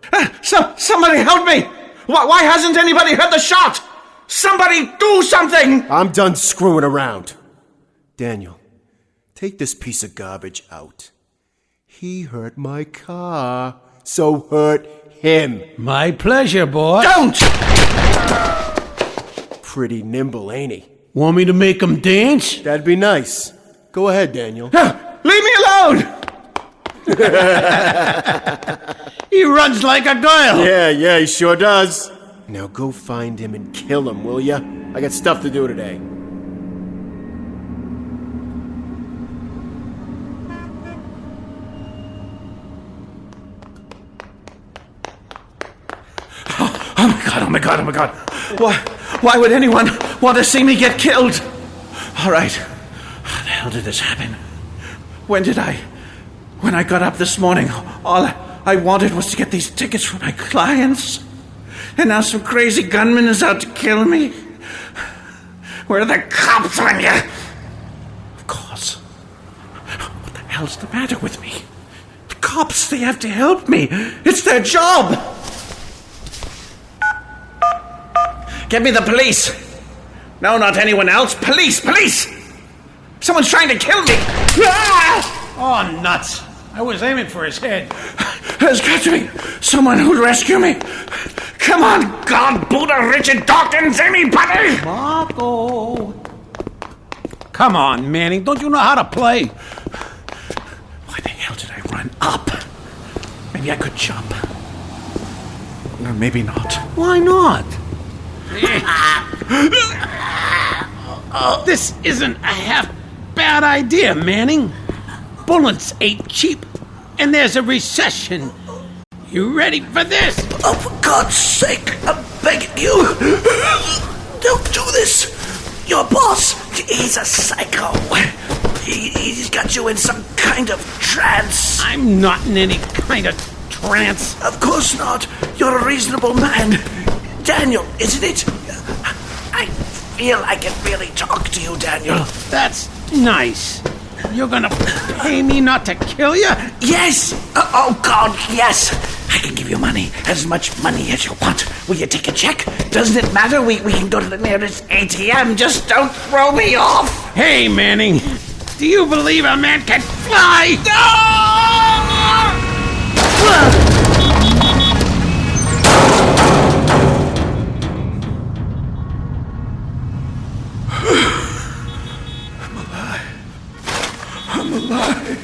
[SPEAKER 4] Somebody help me! Why hasn't anybody heard the shot? Somebody do something!
[SPEAKER 12] I'm done screwing around. Daniel, take this piece of garbage out. He hurt my car, so hurt him.
[SPEAKER 13] My pleasure, boss.
[SPEAKER 4] Don't!
[SPEAKER 12] Pretty nimble, ain't he?
[SPEAKER 13] Want me to make him dance?
[SPEAKER 12] That'd be nice. Go ahead, Daniel.
[SPEAKER 4] Leave me alone!
[SPEAKER 13] He runs like a girl.
[SPEAKER 12] Yeah, he sure does. Now go find him and kill him, will ya? I got stuff to do today.
[SPEAKER 4] Oh my God. Why would anyone want to see me get killed? All right. How the hell did this happen? When I got up this morning, all I wanted was to get these tickets for my clients. And now some crazy gunman is out to kill me. Where are the cops on you? Of course. What the hell's the matter with me? The cops, they have to help me. It's their job. Get me the police. No, not anyone else. Police! Someone's trying to kill me. Ah!
[SPEAKER 13] Oh, nuts. I was aiming for his head.
[SPEAKER 4] There's got to be someone who'll rescue me. Come on, God, Buddha, Richard Dawkins, anybody!
[SPEAKER 13] Marco. Come on, Manning. Don't you know how to play?
[SPEAKER 4] Why the hell did I run up? Maybe I could jump. Or maybe not.
[SPEAKER 13] Why not? This isn't a half bad idea, Manning. Bullets ain't cheap, and there's a recession. You ready for this?
[SPEAKER 4] Oh, for God's sake, I'm begging you. Don't do this. Your boss, he's a psycho. He's got you in some kind of trance.
[SPEAKER 13] I'm not in any kind of trance.
[SPEAKER 4] Of course not. You're a reasonable man. Daniel, isn't it? I feel I can really talk to you, Daniel.
[SPEAKER 13] That's nice. You're gonna pay me not to kill you?
[SPEAKER 4] Yes! Oh, God, yes! I can give you money, as much money as you want. Will you take a check? Doesn't it matter? We can go to the nearest ATM. Just don't throw me off!
[SPEAKER 13] Hey, Manning, do you believe a man can fly?
[SPEAKER 4] I'm alive.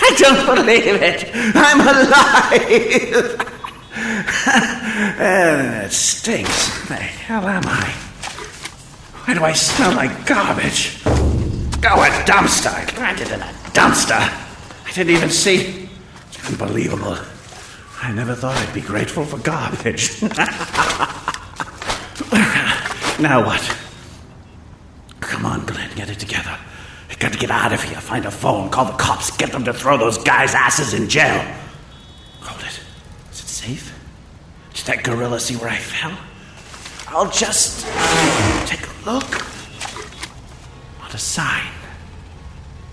[SPEAKER 4] I don't believe it. I'm alive. It stinks. Where the hell am I? Why do I smell like garbage? Oh, a dumpster. I landed in a dumpster. I didn't even see. It's unbelievable. I never thought I'd be grateful for garbage. Now what? Come on, Glenn, get it together. I gotta get out of here. Find a phone, call the cops, get them to throw those guys' asses in jail. Hold it. Is it safe? Did that gorilla see where I fell? I'll just take a look. Not a sign.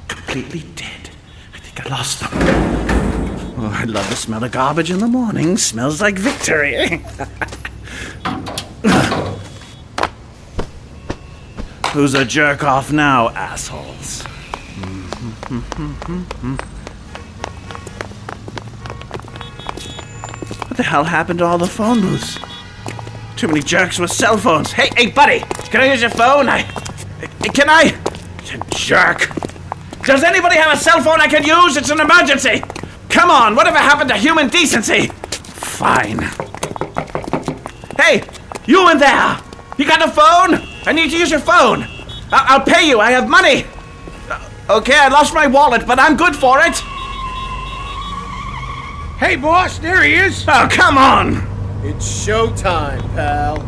[SPEAKER 4] Completely dead. I think I lost them. Oh, I love the smell of garbage in the morning. Smells like victory. Who's a jerk off now, assholes? What the hell happened to all the phone booths? Too many jerks with cell phones. Hey, buddy! Can I use your phone? Can I? You jerk! Does anybody have a cell phone I can use? It's an emergency! Come on, whatever happened to human decency? Fine. Hey, you in there! You got a phone? I need to use your phone. I'll pay you. I have money. Okay, I lost my wallet, but I'm good for it.
[SPEAKER 13] Hey, boss, there he is.
[SPEAKER 4] Oh, come on.
[SPEAKER 12] It's showtime, pal.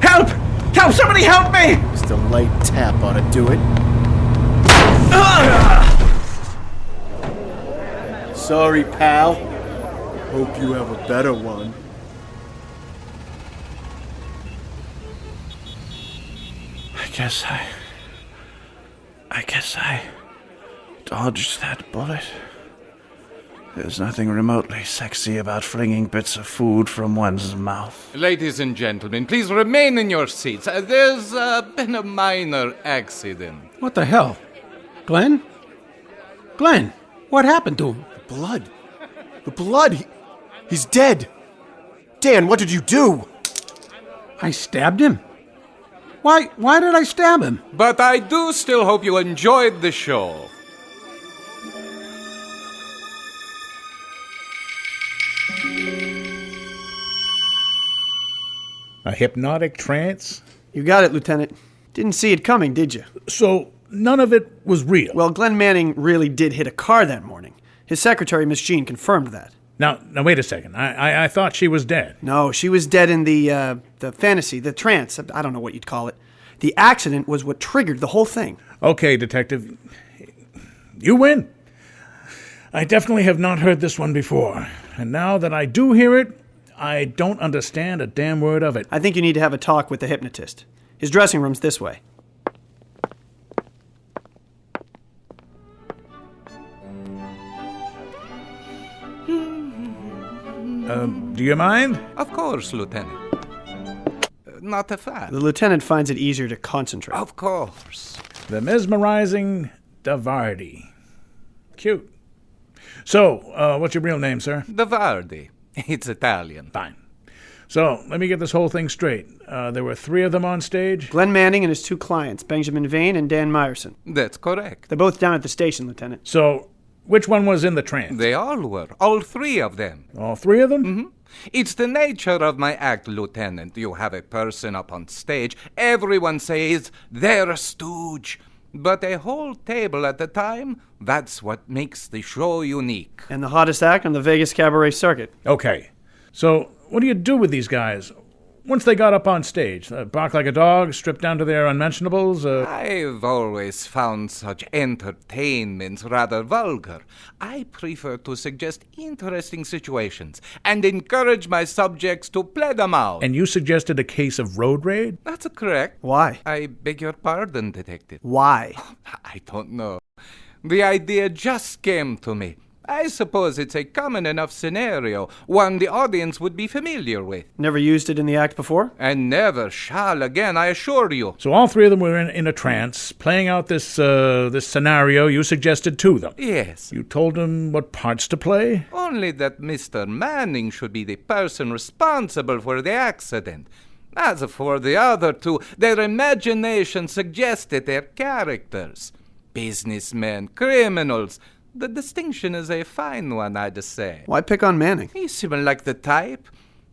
[SPEAKER 4] Help! Help! Somebody help me!
[SPEAKER 12] Just a light tap ought to do it. Sorry, pal. Hope you have a better one.
[SPEAKER 4] I guess I dodged that bullet. There's nothing remotely sexy about flinging bits of food from one's mouth.
[SPEAKER 14] Ladies and gentlemen, please remain in your seats. There's been a minor accident.
[SPEAKER 13] What the hell? Glenn? Glenn, what happened to him?
[SPEAKER 12] The blood. The blood. He's dead. Dan, what did you do?
[SPEAKER 13] I stabbed him. Why did I stab him?
[SPEAKER 14] But I do still hope you enjoyed the show.
[SPEAKER 9] A hypnotic trance?
[SPEAKER 8] You got it, Lieutenant. Didn't see it coming, did you?
[SPEAKER 9] So, none of it was real?
[SPEAKER 8] Well, Glenn Manning really did hit a car that morning. His secretary, Miss Jean, confirmed that.
[SPEAKER 9] Now wait a second. I thought she was dead.
[SPEAKER 8] No, she was dead in the fantasy, the trance. I don't know what you'd call it. The accident was what triggered the whole thing.
[SPEAKER 9] Okay, Detective. You win. I definitely have not heard this one before. And now that I do hear it, I don't understand a damn word of it.
[SPEAKER 8] I think you need to have a talk with the hypnotist. His dressing room's this way.
[SPEAKER 9] Do you mind?
[SPEAKER 14] Of course, Lieutenant. Not a fan.
[SPEAKER 8] The lieutenant finds it easier to concentrate.
[SPEAKER 14] Of course.
[SPEAKER 9] The mesmerizing Davardi. Cute. So, what's your real name, sir?
[SPEAKER 14] Davardi. It's Italian.
[SPEAKER 9] Fine. So, let me get this whole thing straight. There were 3 of them on stage?
[SPEAKER 8] Glenn Manning and his 2 clients, Benjamin Vane and Dan Meyerson.
[SPEAKER 14] That's correct.
[SPEAKER 8] They're both down at the station, Lieutenant.
[SPEAKER 9] So, which one was in the trance?
[SPEAKER 14] They all were. All 3 of them.
[SPEAKER 9] All 3 of them?
[SPEAKER 14] Mm-hmm. It's the nature of my act, Lieutenant. You have a person up on stage. Everyone says they're a stooge. But a whole table at a time, that's what makes the show unique.
[SPEAKER 8] And the hottest act on the Vegas cabaret circuit.
[SPEAKER 9] Okay. So, what do you do with these guys? Once they got up on stage, bark like a dog, strip down to their unmentionables?
[SPEAKER 14] I've always found such entertainment rather vulgar. I prefer to suggest interesting situations and encourage my subjects to play them out.
[SPEAKER 9] And you suggested a case of road rage?
[SPEAKER 14] That's correct.
[SPEAKER 8] Why?
[SPEAKER 14] I beg your pardon, Detective.
[SPEAKER 8] Why?
[SPEAKER 14] I don't know. The idea just came to me. I suppose it's a common enough scenario, one the audience would be familiar with.
[SPEAKER 8] Never used it in the act before?
[SPEAKER 14] And never shall again, I assure you.
[SPEAKER 9] So all 3 of them were in a trance, playing out this scenario you suggested to them?
[SPEAKER 14] Yes.
[SPEAKER 9] You told them what parts to play?
[SPEAKER 14] Only that Mr. Manning should be the person responsible for the accident. As for the other 2, their imagination suggested their characters. Businessmen, criminals. The distinction is a fine one, I'd say.
[SPEAKER 8] Why pick on Manning?
[SPEAKER 14] He seemed like the type.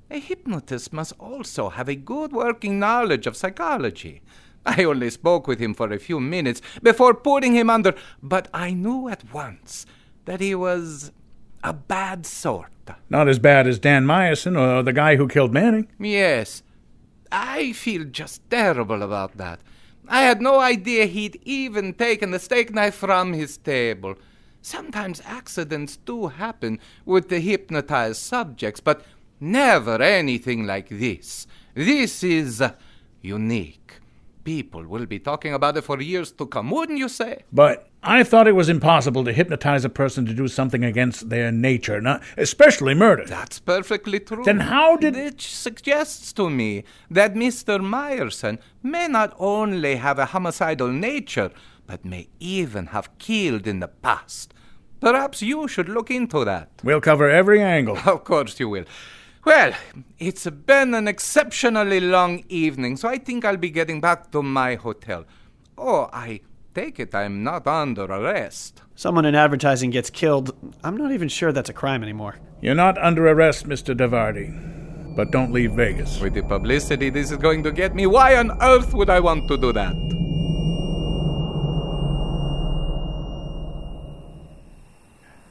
[SPEAKER 14] A hypnotist must also have a good working knowledge of psychology. I only spoke with him for a few minutes before putting him under, but I knew at once that he was a bad sort.
[SPEAKER 9] Not as bad as Dan Meyerson or the guy who killed Manning.
[SPEAKER 14] Yes, I feel just terrible about that. I had no idea he'd even taken the steak knife from his table. Sometimes accidents do happen with the hypnotized subjects, but never anything like this. This is unique. People will be talking about it for years to come, wouldn't you say?
[SPEAKER 9] But I thought it was impossible to hypnotize a person to do something against their nature, not especially murder.
[SPEAKER 14] That's perfectly true.
[SPEAKER 9] Then how did...
[SPEAKER 14] Which suggests to me that Mr. Meyerson may not only have a homicidal nature, but may even have killed in the past. Perhaps you should look into that.
[SPEAKER 9] We'll cover every angle.
[SPEAKER 14] Of course you will. Well, it's been an exceptionally long evening, so I think I'll be getting back to my hotel. Oh, I take it I'm not under arrest.
[SPEAKER 8] Someone in advertising gets killed. I'm not even sure that's a crime anymore.
[SPEAKER 9] You're not under arrest, Mr. Davardi. But don't leave Vegas.
[SPEAKER 14] With the publicity this is going to get me, why on earth would I want to do that?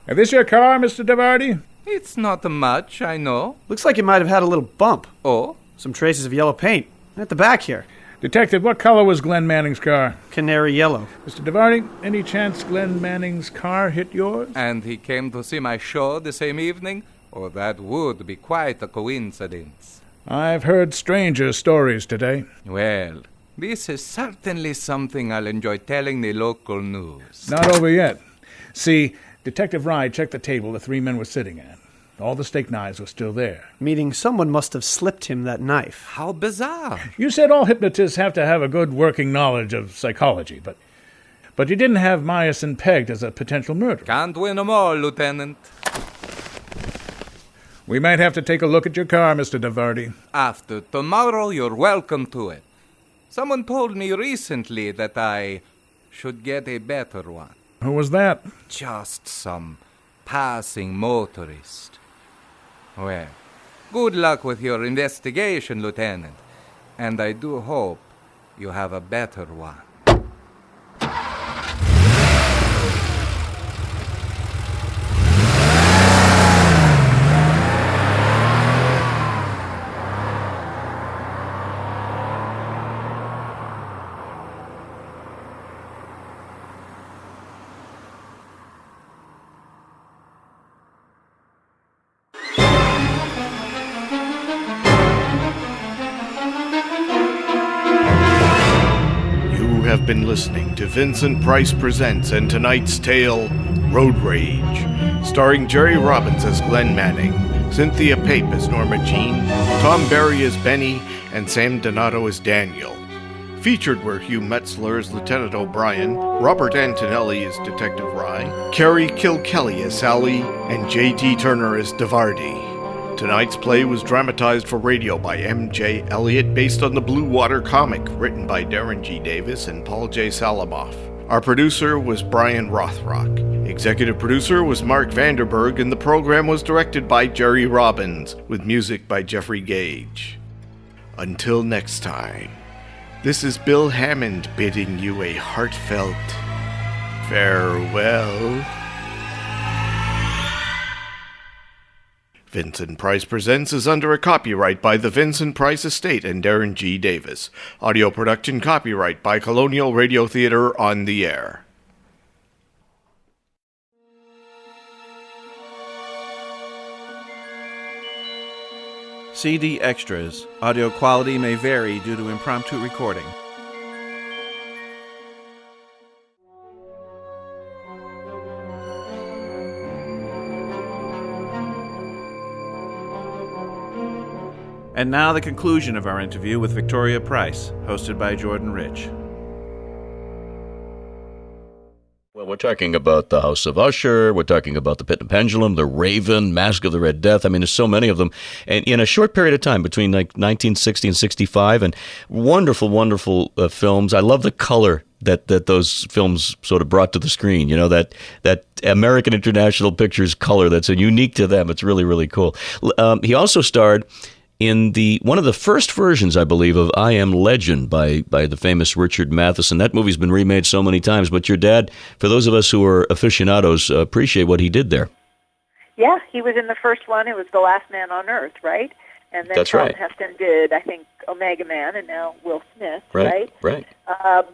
[SPEAKER 9] Is this your car, Mr. Davardi?
[SPEAKER 14] It's not much, I know.
[SPEAKER 8] Looks like it might have had a little bump.
[SPEAKER 14] Oh?
[SPEAKER 8] Some traces of yellow paint. At the back here.
[SPEAKER 9] Detective, what color was Glenn Manning's car?
[SPEAKER 8] Canary yellow.
[SPEAKER 9] Mr. Davardi, any chance Glenn Manning's car hit yours?
[SPEAKER 14] And he came to see my show the same evening? Oh, that would be quite a coincidence.
[SPEAKER 9] I've heard stranger stories today.
[SPEAKER 14] Well, this is certainly something I'll enjoy telling the local news.
[SPEAKER 9] Not over yet. See, Detective Rye checked the table the three men were sitting at. All the steak knives were still there.
[SPEAKER 8] Meaning someone must have slipped him that knife.
[SPEAKER 14] How bizarre.
[SPEAKER 9] You said all hypnotists have to have a good working knowledge of psychology, but you didn't have Meyerson pegged as a potential murderer.
[SPEAKER 14] Can't win 'em all, Lieutenant.
[SPEAKER 9] We might have to take a look at your car, Mr. Davardi.
[SPEAKER 14] After tomorrow, you're welcome to it. Someone told me recently that I should get a better one.
[SPEAKER 9] Who was that?
[SPEAKER 14] Just some passing motorist. Well, good luck with your investigation, Lieutenant. And I do hope you have a better one.
[SPEAKER 7] Have been listening to Vincent Price Presents and tonight's tale, Road Rage, starring Jerry Robbins as Glenn Manning, Cynthia Pape as Norma Jean, Tom Berry as Benny, and Sam Donato as Daniel. Featured were Hugh Metzler as Lieutenant O'Brien, Robert Antonelli as Detective Rye, Carrie Kilkelly as Sally, and J.T. Turner as Davardi. Tonight's play was dramatized for radio by M.J. Elliott based on the Blue Water comic written by Darren G. Davis and Paul J. Salamoff. Our producer was Brian Rothrock. Executive producer was Mark Vanderberg, and the program was directed by Jerry Robbins, with music by Jeffrey Gage. Until next time, this is Bill Hammond bidding you a heartfelt farewell. Vincent Price Presents is under a copyright by the Vincent Price Estate and Darren G. Davis. Audio production copyright by Colonial Radio Theater on the Air.
[SPEAKER 1] CD extras. Audio quality may vary due to impromptu recording. And now the conclusion of our interview with Victoria Price, hosted by Jordan Rich.
[SPEAKER 15] Well, we're talking about the House of Usher, we're talking about the Pit and Pendulum, the Raven, Mask of the Red Death. I mean, there's so many of them. And in a short period of time, between like 1960 and 65, and wonderful, wonderful films. I love the color that those films sort of brought to the screen, you know, that American International Pictures color that's unique to them. It's really, really cool. He also starred in one of the first versions, I believe, of I Am Legend by the famous Richard Matheson. That movie's been remade so many times, but your dad, for those of us who are aficionados, appreciate what he did there.
[SPEAKER 10] Yeah, he was in the first one. It was The Last Man on Earth, right? And then
[SPEAKER 15] That's
[SPEAKER 10] Charlton
[SPEAKER 15] right.
[SPEAKER 10] Heston did, I think, Omega Man, and now Will Smith, right?
[SPEAKER 15] Right.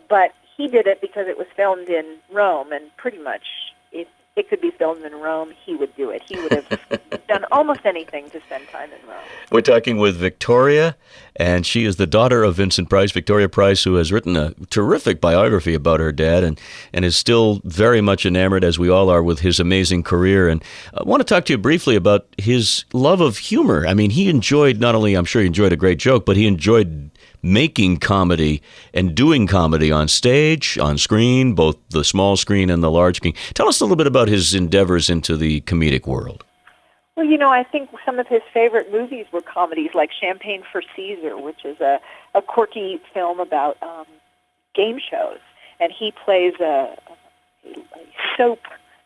[SPEAKER 10] But he did it because it was filmed in Rome, and pretty much if it could be filmed in Rome, he would do it. He would have done almost anything to spend time in Rome.
[SPEAKER 15] We're talking with Victoria, and she is the daughter of Vincent Price, Victoria Price, who has written a terrific biography about her dad and is still very much enamored, as we all are, with his amazing career. And I want to talk to you briefly about his love of humor. I mean, he enjoyed, not only, I'm sure he enjoyed a great joke, but he enjoyed making comedy and doing comedy on stage, on screen, both the small screen and the large screen. Tell us a little bit about his endeavors into the comedic world.
[SPEAKER 10] Well, I think some of his favorite movies were comedies like Champagne for Caesar, which is a quirky film about game shows. And he plays a soap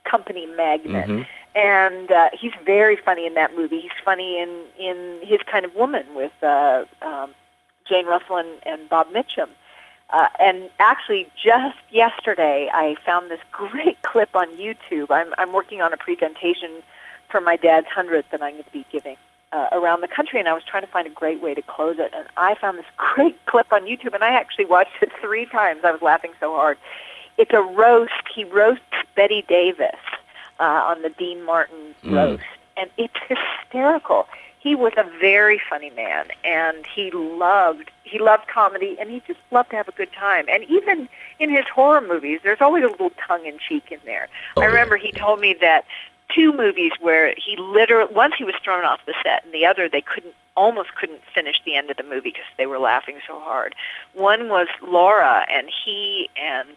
[SPEAKER 10] company magnate.
[SPEAKER 15] Mm-hmm.
[SPEAKER 10] And he's very funny in that movie. He's funny in His Kind of Woman with Jane Russell and Bob Mitchum. And actually, just yesterday, I found this great clip on YouTube. I'm working on a presentation for my dad's 100th that I'm going to be giving around the country, and I was trying to find a great way to close it. And I found this great clip on YouTube, and I actually watched it 3 times. I was laughing so hard. It's a roast. He roasts Betty Davis on the Dean Martin roast, and it's hysterical. He was a very funny man, and he loved comedy, and he just loved to have a good time. And even in his horror movies, there's always a little tongue-in-cheek in there. I remember he told me that 2 movies where he literally, once he was thrown off the set, and the other they almost couldn't finish the end of the movie because they were laughing so hard. One was Laura, and he and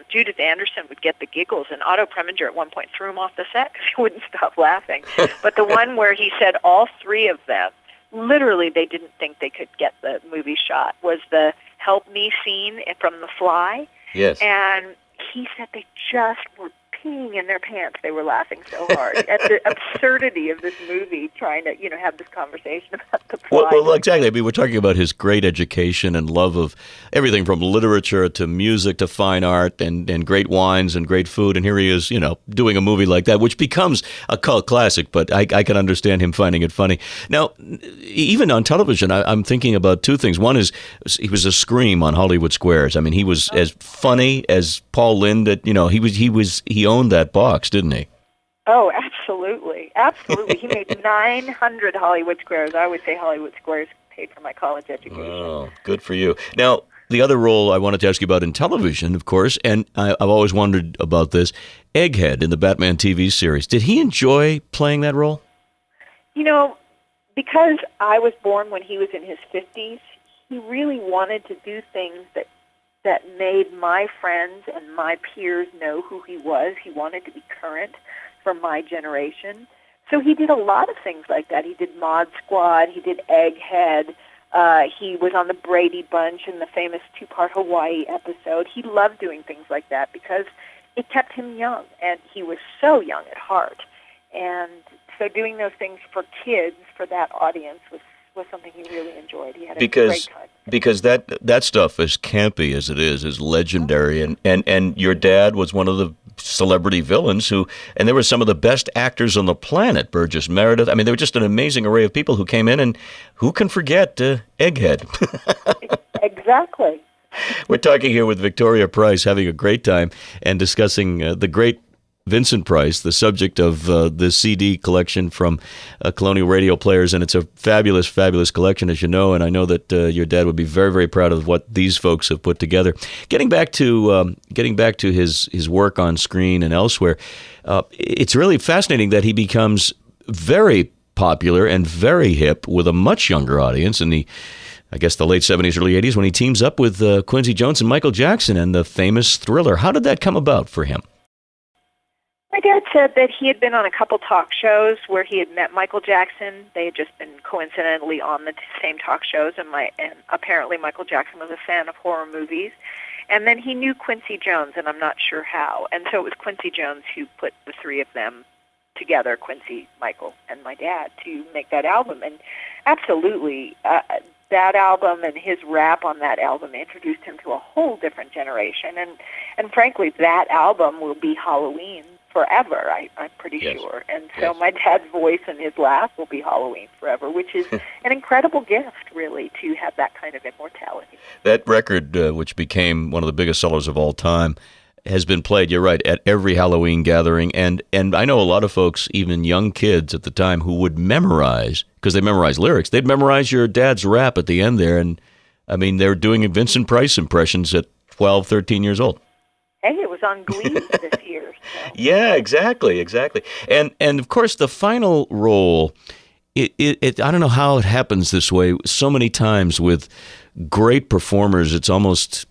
[SPEAKER 10] Judith Anderson would get the giggles, and Otto Preminger at one point threw him off the set because he wouldn't stop laughing. But the one where he said all 3 of them, literally they didn't think they could get the movie shot, was the Help Me scene from The Fly.
[SPEAKER 15] Yes.
[SPEAKER 10] And he said they just were peeing in their pants. They were laughing so hard at the absurdity of this movie, trying to, have this conversation about the plot.
[SPEAKER 15] Well, exactly. I mean, we're talking about his great education and love of everything from literature to music to fine art and great wines and great food. And here he is, doing a movie like that, which becomes a cult classic. But I can understand him finding it funny. Now, even on television, I'm thinking about 2 things. One is he was a scream on Hollywood Squares. I mean, he was as funny as Paul Lynde. That he owned that box, didn't he?
[SPEAKER 10] Oh, absolutely. Absolutely. He made 900 Hollywood Squares. I always say Hollywood Squares paid for my college education.
[SPEAKER 15] Oh, good for you. Now, the other role I wanted to ask you about in television, of course, and I've always wondered about this, Egghead in the Batman TV series. Did he enjoy playing that role?
[SPEAKER 10] Because I was born when he was in his 50s, he really wanted to do things that made my friends and my peers know who he was. He wanted to be current for my generation. So he did a lot of things like that. He did Mod Squad. He did Egghead. He was on the Brady Bunch in the famous 2-part Hawaii episode. He loved doing things like that because it kept him young, and he was so young at heart. And so doing those things for kids, for that audience, was something he really enjoyed. He had a great time.
[SPEAKER 15] Because that stuff, as campy as it is legendary. And your dad was one of the celebrity villains and there were some of the best actors on the planet, Burgess Meredith. I mean, they were just an amazing array of people who came in, and who can forget Egghead?
[SPEAKER 10] Exactly.
[SPEAKER 15] We're talking here with Victoria Price, having a great time and discussing the great Vincent Price, the subject of the CD collection from Colonial Radio Players, and it's a fabulous, fabulous collection, as you know, and I know that your dad would be very, very proud of what these folks have put together. Getting back to his work on screen and elsewhere, it's really fascinating that he becomes very popular and very hip with a much younger audience in the late 70s, early 80s, when he teams up with Quincy Jones and Michael Jackson and the famous Thriller. How did that come about for him?
[SPEAKER 10] My dad said that he had been on a couple talk shows where he had met Michael Jackson. They had just been coincidentally on the same talk shows, and apparently Michael Jackson was a fan of horror movies. And then he knew Quincy Jones, and I'm not sure how. And so it was Quincy Jones who put the 3 of them together, Quincy, Michael, and my dad, to make that album. And Absolutely. That album and his rap on that album introduced him to a whole different generation. And frankly, that album will be Halloween forever, I'm pretty sure. And so my dad's voice and his laugh will be Halloween forever, which is an incredible gift, really, to have that kind of immortality.
[SPEAKER 15] That record, which became one of the biggest sellers of all time, has been played, you're right, at every Halloween gathering. And I know a lot of folks, even young kids at the time, who would memorize, because they memorized lyrics, they'd memorize your dad's rap at the end there. And, I mean, they were doing Vincent Price impressions at 12, 13 years old.
[SPEAKER 10] Hey, it was on Glee this year. So.
[SPEAKER 15] Yeah, exactly. And of course, the final role, I don't know how it happens this way. So many times with great performers, it's almost,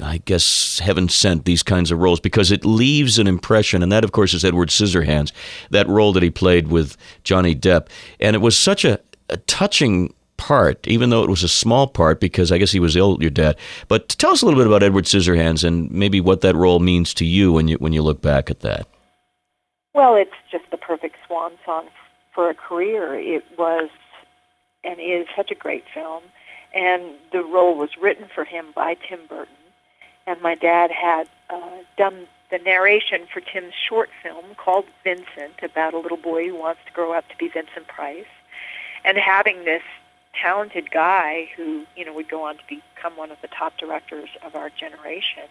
[SPEAKER 15] I guess, heaven sent, these kinds of roles, because it leaves an impression. And that, of course, is Edward Scissorhands, that role that he played with Johnny Depp. And it was such a touching part, even though it was a small part, because I guess he was ill, your dad. But tell us a little bit about Edward Scissorhands and maybe what that role means to you when you look back at that.
[SPEAKER 10] Well, it's just the perfect swan song for a career. It was and is such a great film, and the role was written for him by Tim Burton, and my dad had done the narration for Tim's short film called Vincent, about a little boy who wants to grow up to be Vincent Price, and having this talented guy who, would go on to become one of the top directors of our generation,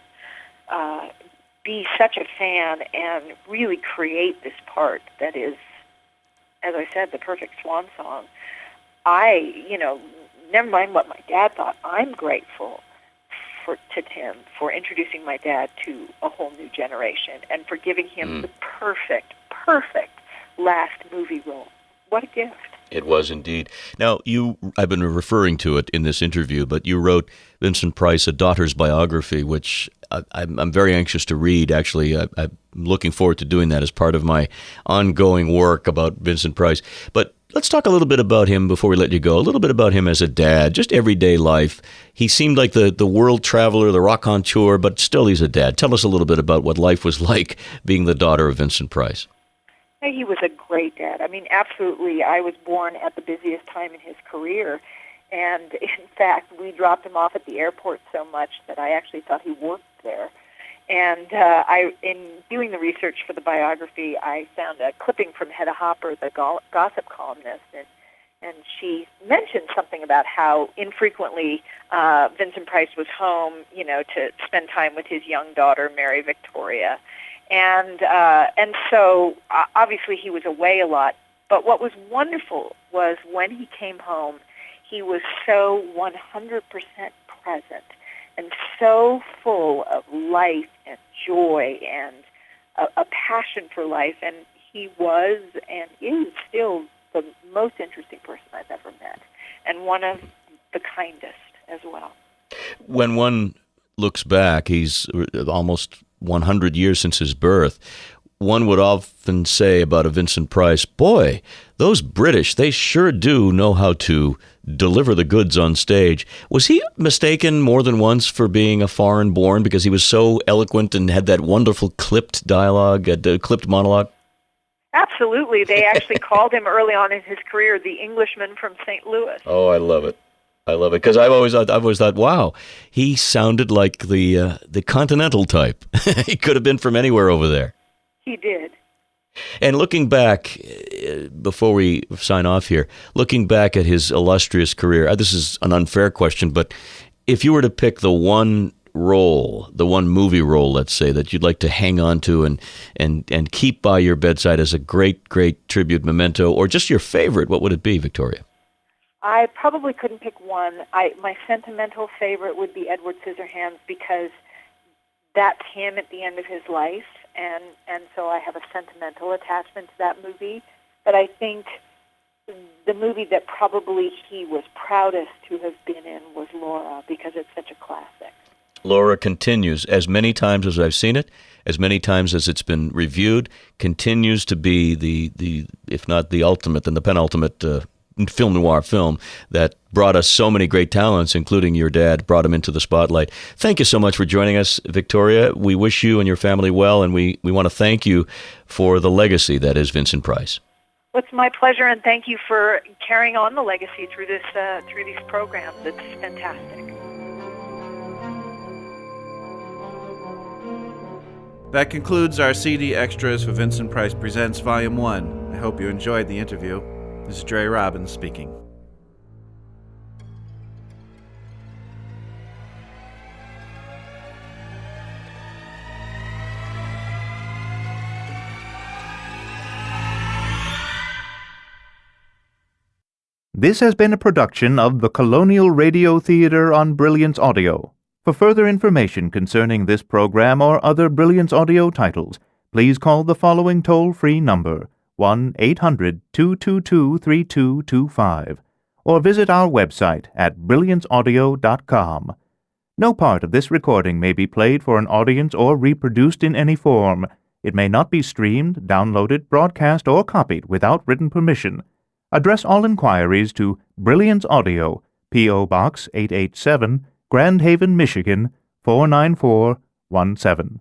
[SPEAKER 10] be such a fan and really create this part that is, as I said, the perfect swan song. Never mind what my dad thought, I'm grateful to Tim for introducing my dad to a whole new generation and for giving him the perfect last movie role. What a gift.
[SPEAKER 15] It was indeed. Now, I've been referring to it in this interview, but you wrote Vincent Price, A Daughter's Biography, which I'm very anxious to read. Actually, I'm looking forward to doing that as part of my ongoing work about Vincent Price. But let's talk a little bit about him before we let you go. A little bit about him as a dad, just everyday life. He seemed like the world traveler, the raconteur, but still he's a dad. Tell us a little bit about what life was like being the daughter of Vincent Price.
[SPEAKER 10] He was a great dad. I mean, absolutely. I was born at the busiest time in his career. And in fact, we dropped him off at the airport so much that I actually thought he worked there. And in doing the research for the biography, I found a clipping from Hedda Hopper, the gossip columnist, and she mentioned something about how infrequently Vincent Price was home, to spend time with his young daughter, Mary Victoria. And so obviously he was away a lot. But what was wonderful was when he came home, he was so 100% present and so full of life and joy and a passion for life. And he was and is still the most interesting person I've ever met, and one of the kindest as well.
[SPEAKER 15] When one looks back, he's almost 100 years since his birth. One would often say about a Vincent Price, boy, those British, they sure do know how to deliver the goods on stage. Was he mistaken more than once for being a foreign-born because he was so eloquent and had that wonderful clipped dialogue, clipped monologue?
[SPEAKER 10] Absolutely. They actually called him early on in his career the Englishman from St. Louis.
[SPEAKER 15] Oh, I love it. Because I've always thought, wow, he sounded like the continental type. He could have been from anywhere over there.
[SPEAKER 10] He did.
[SPEAKER 15] And looking back, before we sign off here, looking back at his illustrious career, this is an unfair question, but if you were to pick the one role, the one movie role, let's say, that you'd like to hang on to and keep by your bedside as a great, great tribute memento, or just your favorite, what would it be, Victoria?
[SPEAKER 10] I probably couldn't pick one. My sentimental favorite would be Edward Scissorhands, because that's him at the end of his life, and so I have a sentimental attachment to that movie. But I think the movie that probably he was proudest to have been in was Laura, because it's such a classic.
[SPEAKER 15] Laura continues, as many times as I've seen it, as many times as it's been reviewed, continues to be the if not the ultimate, then the penultimate film noir film that brought us so many great talents, including your dad, brought him into the spotlight. Thank you so much for joining us, Victoria. We wish you and your family well, and we want to thank you for the legacy that is Vincent Price.
[SPEAKER 10] Well, it's my pleasure, and thank you for carrying on the legacy through these programs. It's fantastic.
[SPEAKER 4] That concludes our CD extras for Vincent Price Presents Volume 1. I hope you enjoyed the interview. This is Dre Robbins speaking.
[SPEAKER 16] This has been a production of the Colonial Radio Theater on Brilliance Audio. For further information concerning this program or other Brilliance Audio titles, please call the following toll-free number, 1-800-222-3225, or visit our website at brillianceaudio.com. No part of this recording may be played for an audience or reproduced in any form. It may not be streamed, downloaded, broadcast, or copied without written permission. Address all inquiries to Brilliance Audio, P.O. Box 887, Grand Haven, Michigan, 49417.